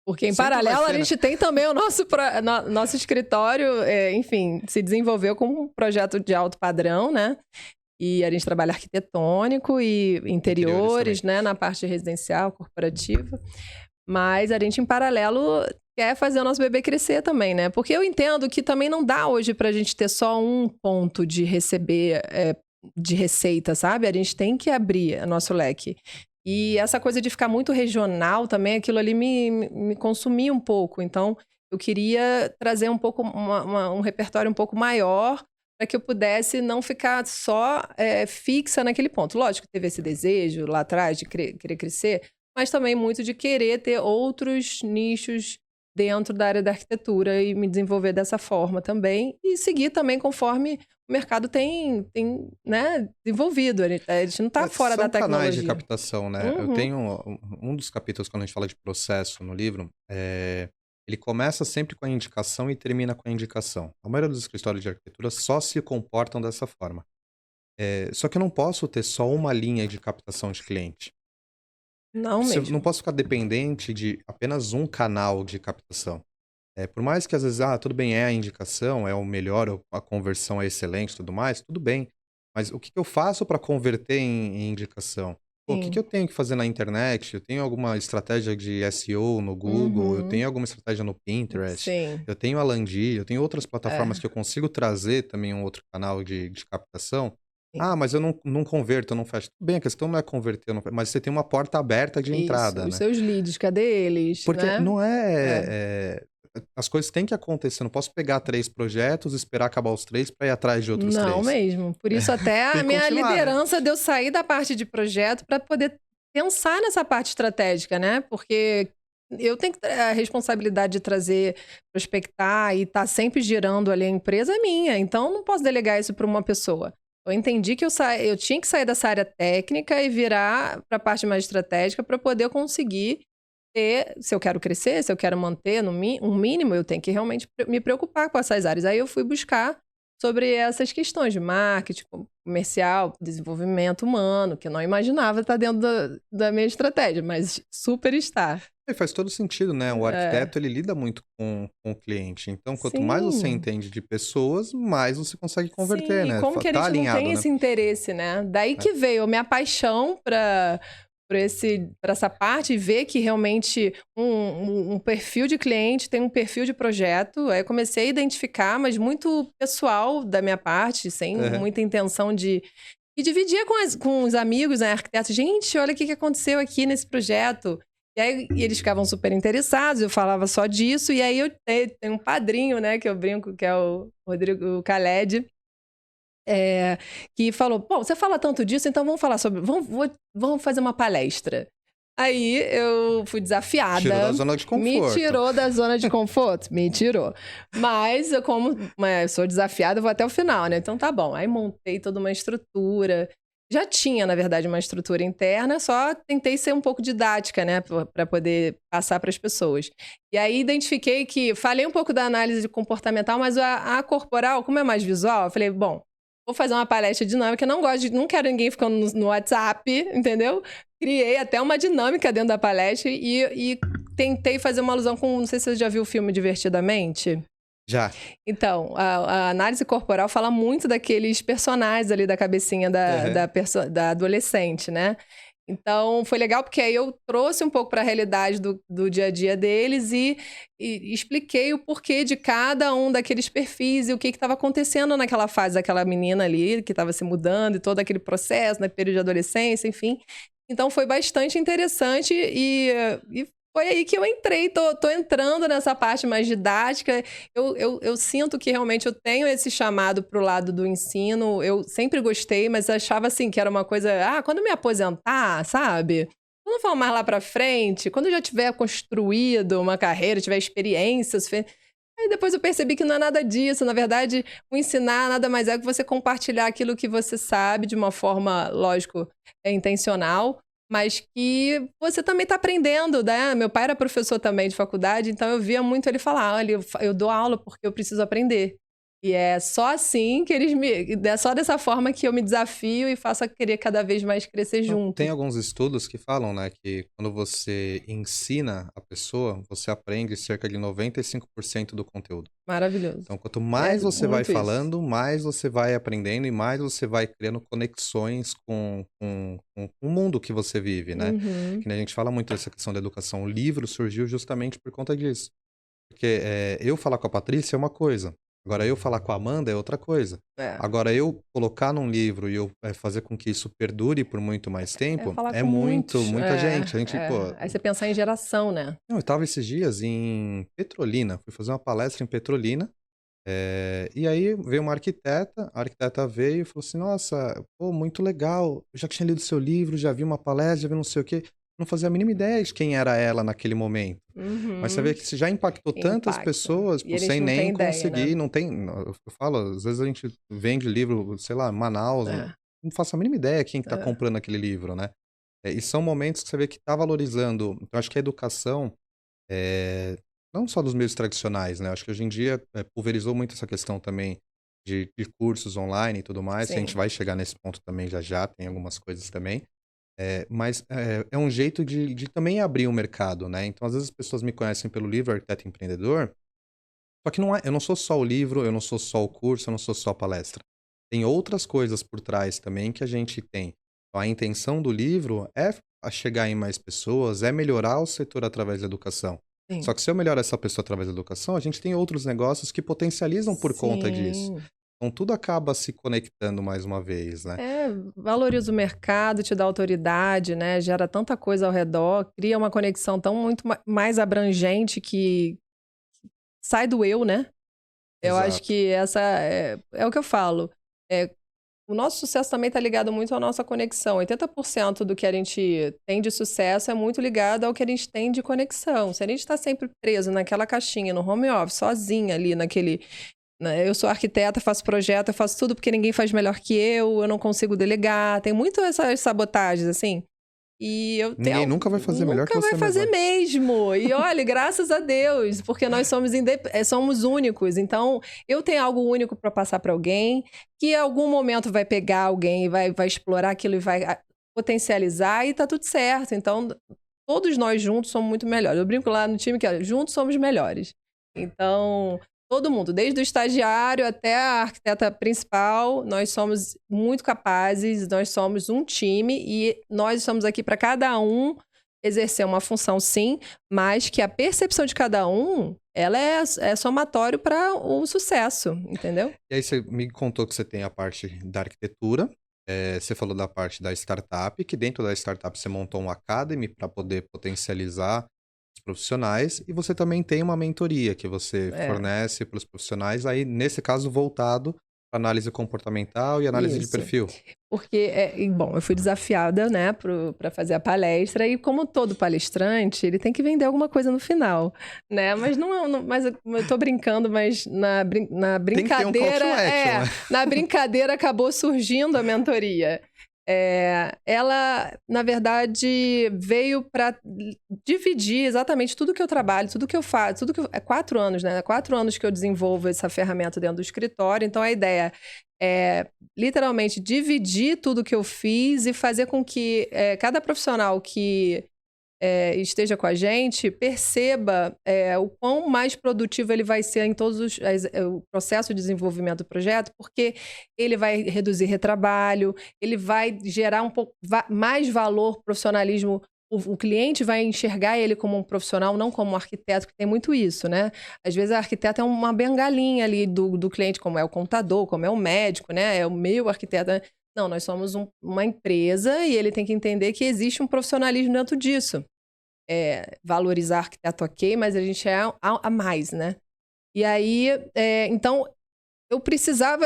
Porque em paralelo a gente tem também o nosso escritório, enfim, se desenvolveu como um projeto de alto padrão, né? E a gente trabalha arquitetônico e interiores, né? Na parte residencial, corporativa. Mas a gente, em paralelo, quer fazer o nosso bebê crescer também, né? Porque eu entendo que também não dá hoje pra gente ter só um ponto de receber de receita, sabe? A gente tem que abrir o nosso leque. E essa coisa de ficar muito regional também, aquilo ali me consumia um pouco. Então, Eu queria trazer um pouco um repertório um pouco maior para que eu pudesse não ficar só fixa naquele ponto. Lógico que teve esse desejo lá atrás de querer crescer, mas também muito de querer ter outros nichos dentro da área da arquitetura e me desenvolver dessa forma também e seguir também conforme o mercado tem né, desenvolvido. A gente não está fora da São canais de tecnologia. captação, né? Eu Uhum. tenho um dos capítulos, quando a gente fala de processo no livro, ele começa sempre com a indicação e termina com a indicação. A maioria dos escritórios de arquitetura só se comportam dessa forma. Só que eu não posso ter só uma linha de captação de cliente. Não Eu não mesmo. posso ficar dependente de apenas um canal de captação. Por mais que às vezes, tudo bem, é a indicação, é o melhor, a conversão é excelente e tudo mais, tudo bem. Mas o que que eu faço para converter em indicação? Pô, o que que Sim. eu tenho que fazer na internet? Eu tenho alguma estratégia de SEO no Google, eu Uhum. tenho alguma estratégia no Pinterest, Sim. eu tenho a Landi, eu tenho outras plataformas É. que eu consigo trazer também um outro canal de captação. Sim. Ah, mas eu não converto, eu não fecho. Tudo bem, a questão não é converter, mas você tem uma porta aberta de Isso. entrada, Os né? seus leads, cadê eles, Porque né? não É. as coisas têm que acontecer, eu não posso pegar 3 projetos, esperar acabar os 3 para ir atrás de outros Não 3. mesmo. Por isso até Tem a que minha continuar, né. liderança de eu sair da parte de projeto para poder pensar nessa parte estratégica, né, porque eu tenho que a responsabilidade de trazer, prospectar e estar sempre girando ali a empresa é minha, então não posso delegar isso para uma pessoa. Eu entendi que eu tinha que sair dessa área técnica e virar para a parte mais estratégica para poder conseguir ter se eu quero crescer, se eu quero manter um mínimo, eu tenho que realmente me preocupar com essas áreas. Aí eu fui buscar sobre essas questões de marketing, comercial, desenvolvimento humano, que eu não imaginava estar dentro da minha estratégia, mas super está. E faz todo sentido, né, o É, arquiteto ele lida muito com o cliente, então quanto mais você sim, entende de pessoas, mais você consegue converter, sim. E né, como que a tá gente não alinhado, tem né. esse interesse, né? Daí É. que veio a minha paixão para essa parte e ver que realmente um perfil de cliente tem um perfil de projeto. Aí eu comecei a identificar, mas muito pessoal da minha parte, sem Aham. muita intenção de. E dividia com os amigos, né, arquitetos. Gente, olha o que aconteceu aqui nesse projeto. E aí e eles ficavam super interessados, eu falava só disso. E aí eu tenho um padrinho, né, que eu brinco, que é o Rodrigo Khaled. Que falou: "Bom, você fala tanto disso, então vamos falar sobre vamos fazer uma palestra". Aí eu fui Tirou da desafiada, zona de me conforto. tirou da zona de conforto? Me tirou. Mas eu eu sou desafiada, eu vou até o final, né, então tá bom. Aí montei toda uma estrutura. Já tinha, na verdade, uma estrutura interna, só tentei ser um pouco didática, né, pra poder passar para as pessoas. E aí identifiquei que falei um pouco da análise comportamental, mas a corporal, como é mais visual, eu falei: "Bom, vou fazer uma palestra dinâmica, não quero ninguém ficando no WhatsApp, entendeu?". Criei até uma dinâmica dentro da palestra e tentei fazer uma alusão com não sei se você já viu o filme Divertidamente. Já. Então, a análise corporal fala muito daqueles personagens ali da cabecinha Aham. da adolescente, né. Então, foi legal porque aí eu trouxe um pouco para a realidade do dia a dia deles e expliquei o porquê de cada um daqueles perfis e o que estava acontecendo naquela fase daquela menina ali, que estava se mudando e todo aquele processo, né, período de adolescência, enfim. Então foi bastante interessante e foi aí que eu entrei, tô entrando nessa parte mais didática. Eu sinto que realmente eu tenho esse chamado para o lado do ensino. Eu sempre gostei, mas achava assim que era uma coisa, quando eu me aposentar, sabe? Quando for mais lá para frente, quando eu já tiver construído uma carreira, tiver experiências, aí depois eu percebi que não é nada disso. Na verdade, o ensinar nada mais é que você compartilhar aquilo que você sabe de uma forma, lógico, intencional, mas que você também está aprendendo, né? Meu pai era professor também de faculdade, então eu via muito ele falar: "Olha, eu dou aula porque eu preciso aprender". E é só assim que é só dessa forma que eu me desafio e faço a querer cada vez mais crescer Não, junto. tem alguns estudos que falam, né, que quando você ensina a pessoa, você aprende cerca de 95% do conteúdo. Maravilhoso. Então, quanto É mais você vai muito isso. falando, mais você vai aprendendo e mais você vai criando conexões com o mundo que você vive, né? Uhum. Que nem a gente fala muito dessa questão da educação. O livro surgiu justamente por conta disso. Porque eu falar com a Patrícia é uma coisa. Agora eu falar com a Amanda é outra coisa. É. Agora eu colocar num livro e eu fazer com que isso perdure por muito mais É tempo, falar é com muitos. muita gente. A gente, pô, Aí você pensar em geração, né? não, eu estava esses dias em Petrolina, fui fazer uma palestra em Petrolina, e aí veio uma arquiteta, a arquiteta veio e falou assim: "Nossa, pô, muito legal, eu já tinha lido seu livro, já vi uma palestra, já vi não sei o quê", não fazia a mínima ideia de quem era ela naquele momento. Mas você vê Uhum. que se já impactou tantas Impacta. pessoas, E pô, a gente sem não nem tem ideia, né? conseguir, não tem, eu falo, às vezes a gente vende livro, sei lá, em Manaus, É, não faço a mínima ideia quem que tá é. comprando aquele livro, né. E são momentos que você vê que tá valorizando, então acho que a educação, eh, não só dos meios tradicionais, né, acho que hoje em dia, pulverizou muito essa questão também de cursos online e tudo mais, que a gente Sim. vai chegar nesse ponto também já já, tem algumas coisas também. Mas é um jeito de também abrir o mercado, né, então às vezes as pessoas me conhecem pelo livro Arquiteto Empreendedor, só que não é, eu não sou só o livro, eu não sou só o curso, eu não sou só a palestra. Tem outras coisas por trás também que a gente tem. Então, a intenção do livro é a chegar em mais pessoas, é melhorar o setor através da educação. Só Sim. que se eu melhorar essa pessoa através da educação, a gente tem outros negócios que potencializam por conta disso. Sim. Então tudo acaba se conectando mais uma vez, né. É, valoriza o mercado, te dá autoridade, né? Gera tanta coisa ao redor, cria uma conexão tão muito mais abrangente que sai do eu, né? Eu acho Exato. que essa é o que eu falo. É, o nosso sucesso também está ligado muito à nossa conexão. 80% do que a gente tem de sucesso é muito ligado ao que a gente tem de conexão. Se a gente está sempre preso naquela caixinha, no home office, sozinha ali naquele, né? Eu sou arquiteta, faço projeto, eu faço tudo porque ninguém faz melhor que eu não consigo delegar. Tem muito essas sabotagens, assim. E eu Ninguém tenho. nunca vai fazer melhor que Nunca vai você fazer mesmo, né. mesmo. E olha, graças a Deus, porque nós somos únicos. Então, eu tenho algo único para passar para alguém, que em algum momento vai pegar alguém e vai explorar aquilo e vai potencializar e tá tudo certo. Então, todos nós juntos somos muito melhores. Eu brinco lá no time que juntos somos melhores. Então, todo mundo, desde o estagiário até a arquiteta principal, nós somos muito capazes, nós somos um time e nós estamos aqui para cada um exercer uma função, sim, mas que a percepção de cada um, ela é somatório para o sucesso, entendeu? E aí você me contou que você tem a parte da arquitetura, você falou da parte da startup, que dentro da startup você montou um academy para poder potencializar os profissionais, e você também tem uma mentoria que você É, fornece para os profissionais, aí nesse caso voltado para análise comportamental e análise de isso. perfil. Porque, bom, eu fui desafiada, né, para fazer a palestra, e como todo palestrante, ele tem que vender alguma coisa no final, né? Mas mas eu tô brincando, mas na Tem que ter um call brincadeira, to action, né? na brincadeira acabou surgindo a mentoria. Ela, na verdade, veio para dividir exatamente tudo que eu trabalho, tudo que eu faço, é 4 anos, né? 4 anos que eu desenvolvo essa ferramenta dentro do escritório. Então, a ideia é literalmente dividir tudo que eu fiz e fazer com que cada profissional que esteja com a gente perceba o quão mais produtivo ele vai ser em todos o processo de desenvolvimento do projeto, porque ele vai reduzir retrabalho, ele vai gerar um pouco mais valor, profissionalismo. O cliente vai enxergar ele como um profissional, não como um arquiteto, que tem muito isso, né? Às vezes a arquiteta é uma bengalinha ali do cliente, como é o contador, como é o médico, né? É o meu arquiteto, né? Não, nós somos uma empresa e ele tem que entender que existe um profissionalismo dentro disso. Valorizar arquiteto, ok, mas a gente é a mais, né? E aí, então, eu precisava,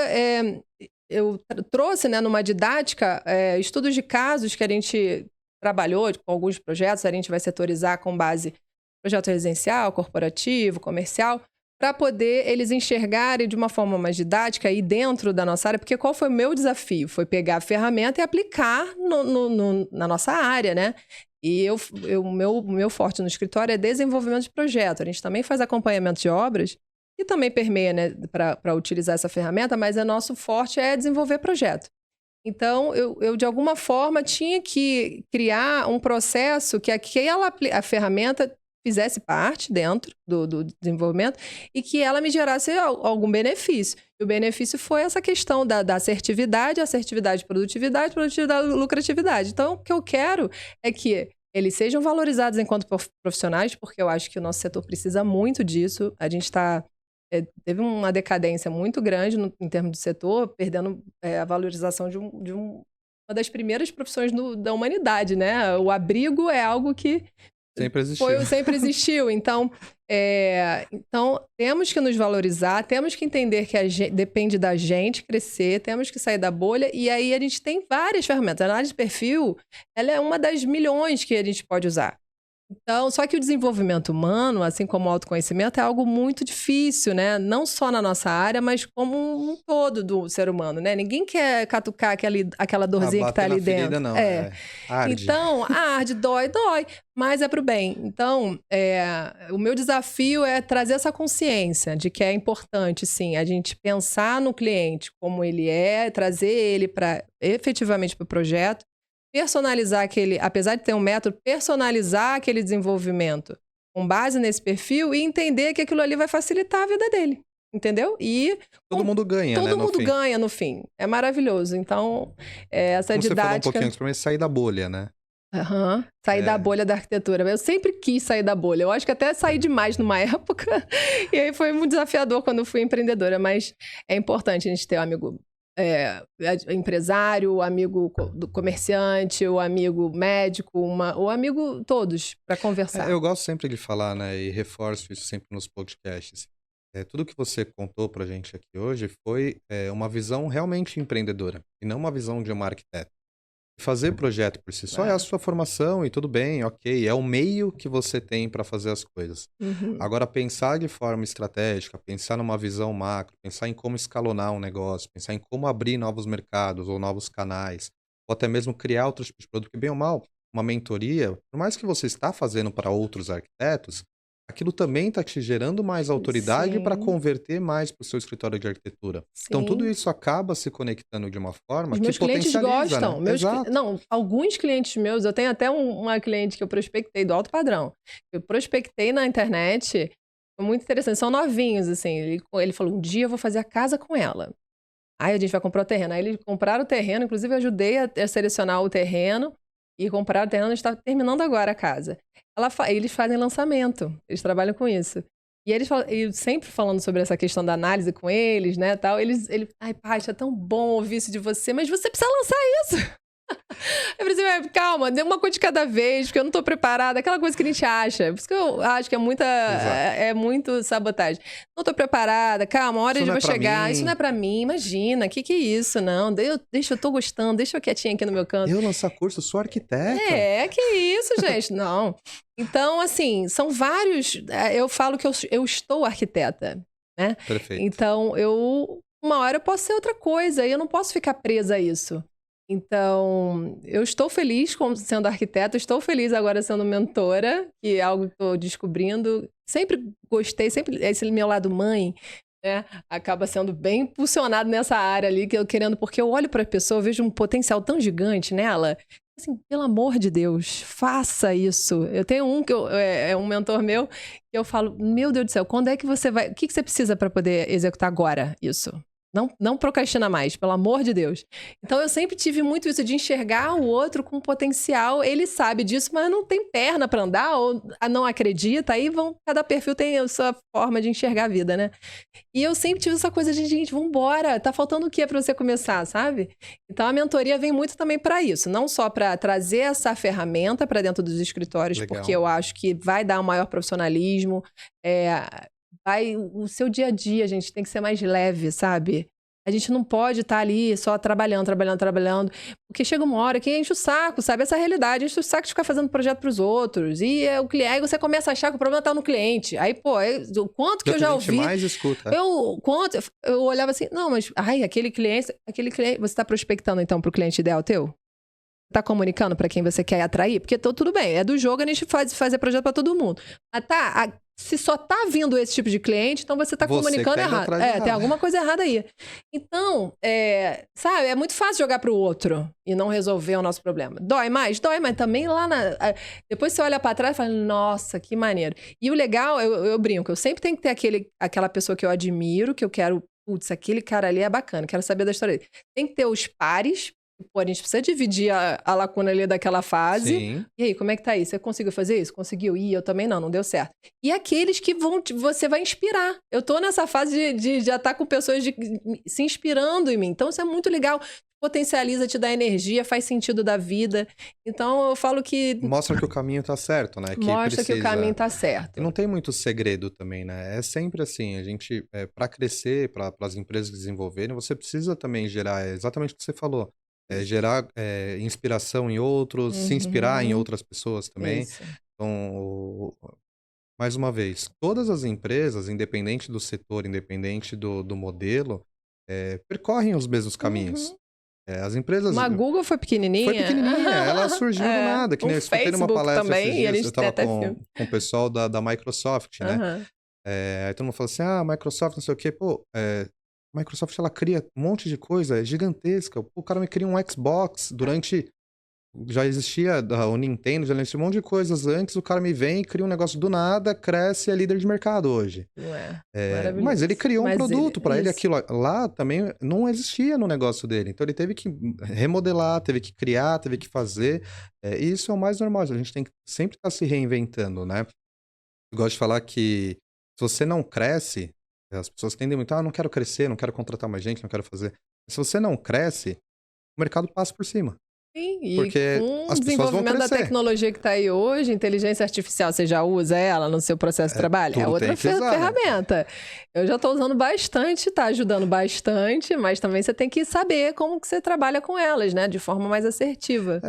eu trouxe, né, numa didática, estudos de casos que a gente trabalhou com alguns projetos, a gente vai setorizar com base projeto residencial, corporativo, comercial, para poder eles enxergarem de uma forma mais didática e dentro da nossa área, porque qual foi o meu desafio? Foi pegar a ferramenta e aplicar na nossa área, né? E o meu forte no escritório é desenvolvimento de projeto. A gente também faz acompanhamento de obras e também permeia, né, para utilizar essa ferramenta, mas o nosso forte é desenvolver projeto. Então, eu de alguma forma tinha que criar um processo que a ferramenta fizesse parte dentro do desenvolvimento e que ela me gerasse algum benefício. E o benefício foi essa questão da assertividade, produtividade, lucratividade. Então, o que eu quero é que eles sejam valorizados enquanto profissionais, porque eu acho que o nosso setor precisa muito disso. A gente está teve uma decadência muito grande em termos de setor, perdendo a valorização de uma das primeiras profissões da humanidade, né? O abrigo é algo que sempre existiu. Então, temos que nos valorizar, temos que entender que depende da gente crescer, temos que sair da bolha, e aí a gente tem várias ferramentas. A análise de perfil, ela é uma das milhões que a gente pode usar. Então, só que o desenvolvimento humano, assim como o autoconhecimento, é algo muito difícil, né? Não só na nossa área, mas como um todo do ser humano, né? Ninguém quer catucar aquela dorzinha que tá ali dentro. Ferida, não. Arde. Então, arde, dói, mas é pro bem. Então, o meu desafio é trazer essa consciência de que é importante, sim, a gente pensar no cliente como ele é, trazer ele efetivamente para o projeto, personalizar apesar de ter um método, personalizar aquele desenvolvimento com base nesse perfil e entender que aquilo ali vai facilitar a vida dele, entendeu? E todo mundo ganha, né? Todo mundo ganha no fim. É maravilhoso. Então, essa como didática... Você falou um pouquinho antes pra mim, sair da bolha, né? Sair da bolha da arquitetura. Eu sempre quis sair da bolha. Eu acho que até saí demais numa época. E aí foi muito desafiador quando eu fui empreendedora. Mas é importante a gente ter um amigo empresário, o amigo do comerciante, o amigo médico, o amigo todos, para conversar. Eu gosto sempre de falar, né, e reforço isso sempre nos podcasts. Tudo que você contou pra gente aqui hoje foi uma visão realmente empreendedora, e não uma visão de uma arquiteta. Fazer projeto por si só é a sua formação e tudo bem, ok. É o meio que você tem para fazer as coisas. Agora, pensar de forma estratégica, pensar numa visão macro, pensar em como escalonar um negócio, pensar em como abrir novos mercados ou novos canais, ou até mesmo criar outros tipos de produto, que bem ou mal, uma mentoria, por mais que você está fazendo para outros arquitetos, aquilo também está te gerando mais autoridade para converter mais para o seu escritório de arquitetura. Sim. Então, tudo isso acaba se conectando de uma forma que potencializa, gostam. Né? Não, alguns clientes meus, eu tenho até uma cliente que eu prospectei do alto padrão. Eu prospectei na internet, foi muito interessante, são novinhos, assim. Ele falou, um dia eu vou fazer a casa com ela. Aí a gente vai comprar o terreno. Aí eles compraram o terreno, inclusive eu ajudei a selecionar o terreno. E compraram o terreno, a gente está terminando agora a casa. Eles fazem lançamento, eles trabalham com isso. E eu sempre falando sobre essa questão da análise com eles, né, tal, ai, Paty, é tão bom ouvir isso de você, mas você precisa lançar isso. Eu falei, calma, dê uma coisa de cada vez, porque eu não tô preparada, aquela coisa que a gente acha. Por isso que eu acho que é muito sabotagem. Não tô preparada, calma, a hora de eu chegar. Isso não é pra mim, imagina, que é isso? Não, eu tô gostando, deixa eu quietinha aqui no meu canto. Eu lançar curso, sou arquiteta. Que isso, gente, não. Então, assim, são vários... Eu falo que eu estou arquiteta, né? Perfeito. Então, uma hora eu posso ser outra coisa, e eu não posso ficar presa a isso. Então, eu estou feliz sendo arquiteta, estou feliz agora sendo mentora, que é algo que estou descobrindo. Sempre gostei, sempre esse meu lado mãe, né, acaba sendo bem impulsionado nessa área ali, que eu querendo, porque eu olho para a pessoa, eu vejo um potencial tão gigante nela. Assim, pelo amor de Deus, faça isso. Eu tenho um mentor meu, que eu falo, meu Deus do céu, quando é que você vai... O que você precisa para poder executar agora isso? Não procrastina mais, pelo amor de Deus. Então, eu sempre tive muito isso de enxergar o outro com potencial. Ele sabe disso, mas não tem perna para andar ou não acredita. Aí cada perfil tem a sua forma de enxergar a vida, né? E eu sempre tive essa coisa de, gente, vambora. Tá faltando o quê para você começar, sabe? Então, a mentoria vem muito também para isso. Não só para trazer essa ferramenta para dentro dos escritórios, Legal. Porque eu acho que vai dar um maior profissionalismo, o seu dia a dia, gente, tem que ser mais leve, sabe? A gente não pode estar ali só trabalhando, porque chega uma hora que enche o saco, sabe? Essa realidade, enche o saco de ficar fazendo projeto para os outros. E aí você começa a achar que o problema tá no cliente. Aí, o quanto que eu já ouvi... mais escuta. Eu olhava assim, não, mas... aquele cliente... Você tá prospectando, então, pro cliente ideal teu? Tá comunicando para quem você quer atrair? Porque tudo bem, é do jogo, a gente fazer projeto para todo mundo. Mas se só tá vindo esse tipo de cliente, então você tá comunicando errado. Tem alguma coisa errada aí. Então, sabe, é muito fácil jogar pro outro e não resolver o nosso problema. Dói, mas também lá depois você olha para trás e fala, nossa, que maneiro. E o legal, eu brinco, eu sempre tenho que ter aquela pessoa que eu admiro, que eu quero, putz, aquele cara ali é bacana, quero saber da história dele. Tem que ter os pares, Pô, a gente precisa dividir a lacuna ali daquela fase. Sim. E aí, como é que tá aí? Você conseguiu fazer isso? Conseguiu? Ih, eu também não deu certo. E aqueles que você vai inspirar. Eu tô nessa fase de já estar com pessoas se inspirando em mim. Então, isso é muito legal. Potencializa, te dá energia, faz sentido da vida. Então, eu falo que... Mostra que o caminho tá certo, né? Mostra que o caminho tá certo. E não tem muito segredo também, né? É sempre assim, a gente, para crescer, para as empresas desenvolverem, você precisa também gerar, exatamente o que você falou, gerar inspiração em outros, se inspirar em outras pessoas também. Isso. Então, mais uma vez, todas as empresas, independente do setor, independente do modelo, percorrem os mesmos caminhos. As empresas... Uma Google foi pequenininha. Foi pequenininha, ela surgiu do nada. Que nem eu escutei numa palestra também, esses dias, eu tava até com o pessoal da Microsoft, né? Aí todo mundo falou assim, Microsoft, não sei o quê. Pô, a Microsoft, ela cria um monte de coisa, é gigantesca. Pô, o cara me cria um Xbox durante... Já existia o Nintendo, já existia um monte de coisas antes, o cara me vem, cria um negócio do nada, cresce e é líder de mercado hoje. Mas ele criou um produto para ele, aquilo lá também não existia no negócio dele. Então ele teve que remodelar, teve que criar, teve que fazer. E isso é o mais normal, a gente tem que sempre estar se reinventando, né? Eu gosto de falar que se você não cresce, as pessoas tendem muito, não quero crescer, não quero contratar mais gente, não quero fazer. Se você não cresce, o mercado passa por cima. Sim, e porque com as o desenvolvimento da tecnologia que está aí hoje, inteligência artificial, você já usa ela no seu processo de trabalho? É outra ferramenta. Eu já estou usando bastante, está ajudando bastante, mas também você tem que saber como que você trabalha com elas, né? De forma mais assertiva.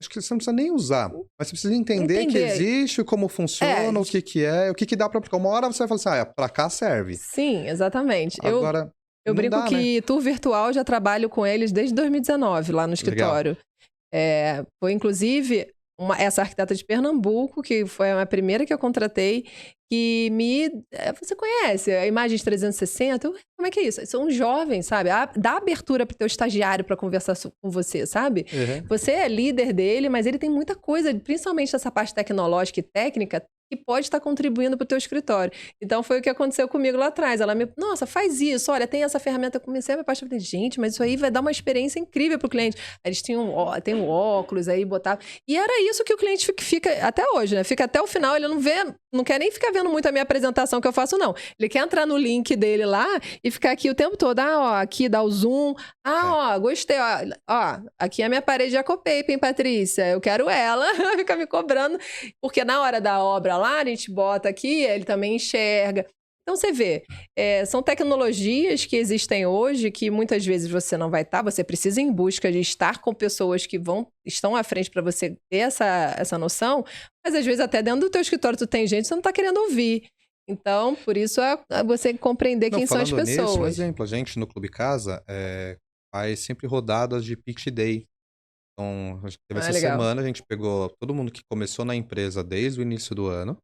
Acho que você não precisa nem usar, mas você precisa entender que existe, como funciona, o que é, o que dá para aplicar. Uma hora você vai falar assim, para cá serve. Sim, exatamente. Agora, eu brinco que tour virtual já trabalho com eles desde 2019 lá no escritório. Foi inclusive essa arquiteta de Pernambuco, que foi a primeira que eu contratei, que você conhece a Imagens 360? Como é que é isso? São jovens, sabe? Dá abertura para o teu estagiário para conversar com você, sabe? Você é líder dele, mas ele tem muita coisa, principalmente essa parte tecnológica e técnica, que pode estar contribuindo para o teu escritório. Então, foi o que aconteceu comigo lá atrás. Ela nossa, faz isso, olha, tem essa ferramenta. Eu comecei a me apaixonar. Gente, mas isso aí vai dar uma experiência incrível para o cliente. Aí eles tinham um óculos, aí botava. E era isso que o cliente fica até hoje, né? Fica até o final, ele não quer nem ficar vendo muito a minha apresentação que eu faço, não. Ele quer entrar no link dele lá e ficar aqui o tempo todo. Aqui dá o zoom. Gostei, aqui é a minha parede de Ecopape, hein, Patrícia? Eu quero ela. Fica me cobrando. Porque na hora da obra lá, a gente bota aqui, ele também enxerga. Então, você vê, são tecnologias que existem hoje que muitas vezes você não vai estar, você precisa ir em busca de estar com pessoas que estão à frente para você ter essa noção, mas às vezes até dentro do teu escritório tu tem gente que você não está querendo ouvir. Então, por isso é você compreender quem são as pessoas. Nisso, um exemplo, a gente no Clube Casa faz sempre rodadas de Pitch Day. Então, a gente teve essa semana, a gente pegou todo mundo que começou na empresa desde o início do ano,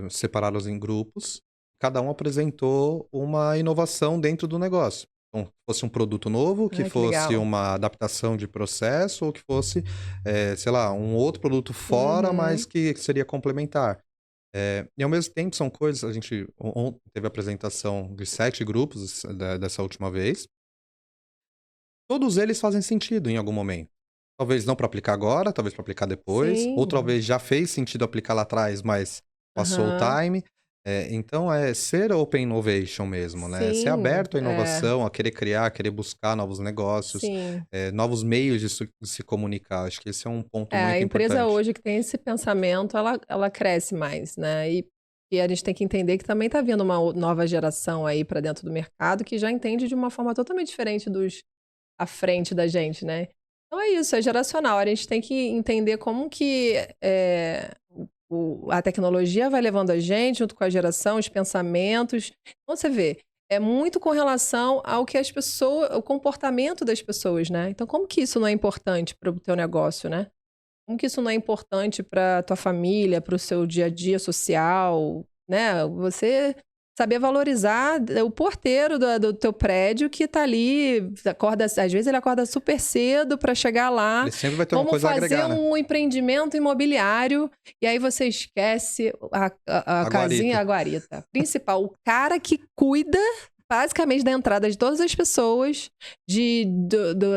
separaram-os em grupos, cada um apresentou uma inovação dentro do negócio. Então, fosse um produto novo, que fosse uma adaptação de processo, ou que fosse, sei lá, um outro produto fora, mas que seria complementar. E ao mesmo tempo são coisas, a gente teve a apresentação de 7 grupos dessa última vez. Todos eles fazem sentido em algum momento. Talvez não para aplicar agora, talvez para aplicar depois. Sim. Ou talvez já fez sentido aplicar lá atrás, mas passou o time. Então, ser open innovation mesmo, né? Sim, ser aberto à inovação, a querer criar, a querer buscar novos negócios, novos meios de se comunicar. Acho que esse é um ponto muito importante. A empresa hoje que tem esse pensamento, ela cresce mais, né? E a gente tem que entender que também está vindo uma nova geração aí para dentro do mercado que já entende de uma forma totalmente diferente dos à frente da gente, né? Então é isso, é geracional. A gente tem que entender como que a tecnologia vai levando a gente, junto com a geração, os pensamentos. Então você vê, é muito com relação ao que as pessoas, o comportamento das pessoas, né? Então como que isso não é importante para o teu negócio, né? Como que isso não é importante para a tua família, para o seu dia a dia social, né? Você saber valorizar o porteiro do teu prédio que tá ali, às vezes ele acorda super cedo para chegar lá. Ele sempre vai ter uma coisa a agregar, Como fazer um empreendimento imobiliário e aí você esquece a casinha, a guarita. Principal, o cara que cuida basicamente da entrada de todas as pessoas,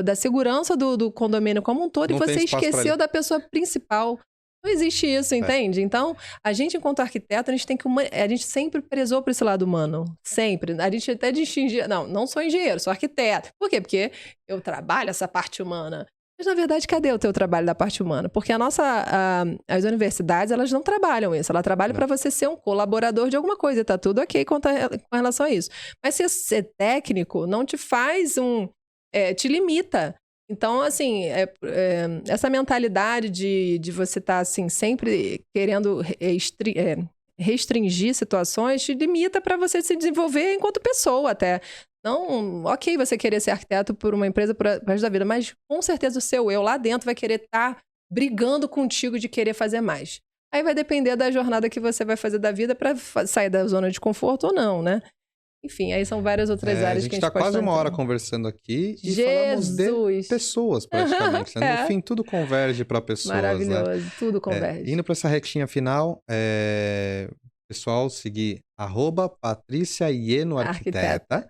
da segurança do condomínio como um todo, Não e tem você espaço pra esqueceu ele. da pessoa principal. Não existe isso, entende? Então, a gente, enquanto arquiteto, a gente tem que a gente sempre prezou por esse lado humano. Sempre. A gente até distinguia. Não sou engenheiro, sou arquiteto. Por quê? Porque eu trabalho essa parte humana. Mas, na verdade, cadê o teu trabalho da parte humana? Porque as universidades, elas não trabalham isso. Ela trabalha para você ser um colaborador de alguma coisa. E tá tudo ok com relação a isso. Mas ser técnico não te faz te limita. Então, assim, essa mentalidade de você estar, assim, sempre querendo restringir situações te limita para você se desenvolver enquanto pessoa até. Não, ok, você querer ser arquiteto por uma empresa pro resto da vida, mas com certeza o seu eu lá dentro vai querer estar brigando contigo de querer fazer mais. Aí vai depender da jornada que você vai fazer da vida para sair da zona de conforto ou não, né? Enfim, aí são várias outras áreas que a gente tá pode quase uma hora entrar. conversando aqui e falamos de pessoas, praticamente. Né? No fim, tudo converge para pessoas. Maravilhoso, né? tudo converge. Indo para essa retinha final, pessoal, seguir @PatriciaIenoArquiteta.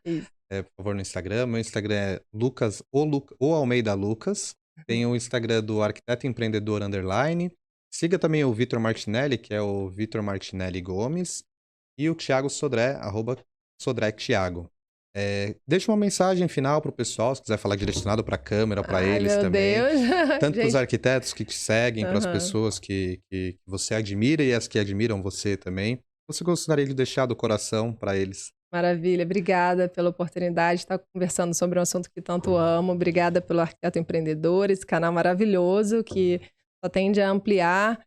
Por favor, no Instagram. Meu Instagram é Lucas ou Almeida Lucas. Tem o Instagram do Arquiteto Empreendedor _. Siga também o Vitor Martinelli, que é o Vitor Martinelli Gomes. E o Thiago Sodré, @SodréThiago. Deixa uma mensagem final pro pessoal, se quiser falar direcionado pra câmera, pra eles meu também. Deus. Tanto pros Gente, arquitetos que te seguem, pras pessoas que você admira e as que admiram você também. Você gostaria de deixar do coração pra eles? maravilha, obrigada pela oportunidade de estar conversando sobre um assunto que tanto amo. Obrigada pelo Arquiteto Empreendedor, esse canal maravilhoso que só tende a ampliar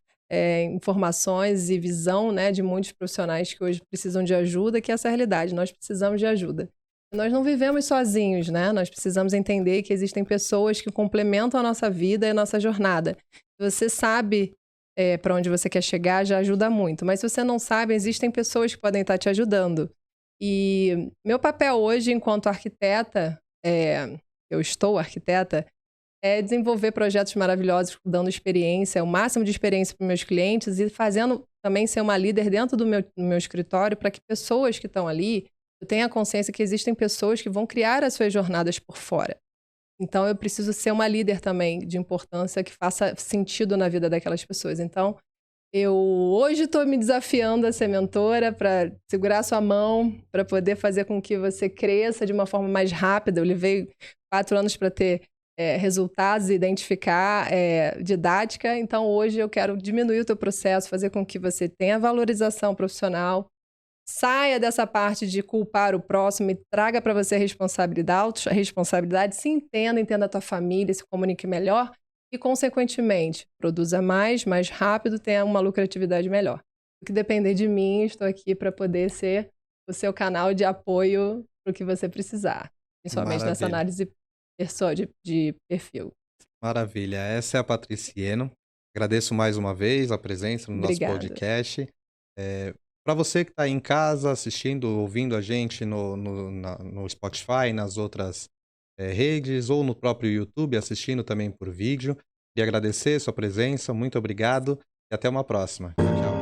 informações e visão, né, de muitos profissionais que hoje precisam de ajuda, que é essa realidade. Nós precisamos de ajuda. Nós não vivemos sozinhos, né? Nós precisamos entender que existem pessoas que complementam a nossa vida e a nossa jornada. Se você sabe para onde você quer chegar, já ajuda muito. Mas se você não sabe, existem pessoas que podem estar te ajudando. E meu papel hoje, enquanto arquiteta, eu estou arquiteta, é desenvolver projetos maravilhosos, dando experiência, o máximo de experiência para os meus clientes e fazendo também ser uma líder dentro do meu escritório para que pessoas que estão ali, eu tenha consciência que existem pessoas que vão criar as suas jornadas por fora. Então, eu preciso ser uma líder também de importância que faça sentido na vida daquelas pessoas. Então, eu hoje estou me desafiando a ser mentora para segurar sua mão, para poder fazer com que você cresça de uma forma mais rápida. Eu levei 4 anos para ter resultados e identificar didática. Então, hoje eu quero diminuir o teu processo, fazer com que você tenha valorização profissional, saia dessa parte de culpar o próximo e traga para você a responsabilidade, se entenda a tua família, se comunique melhor e, consequentemente, produza mais rápido, tenha uma lucratividade melhor. O que depender de mim, estou aqui para poder ser o seu canal de apoio para o que você precisar, principalmente nessa análise de perfil. Maravilha. Essa é a Patrícia Ieno. Agradeço mais uma vez a presença no nosso podcast. Para você que está aí em casa assistindo, ouvindo a gente no Spotify, nas outras redes ou no próprio YouTube, assistindo também por vídeo. Queria agradecer sua presença, muito obrigado e até uma próxima. Tchau, tchau.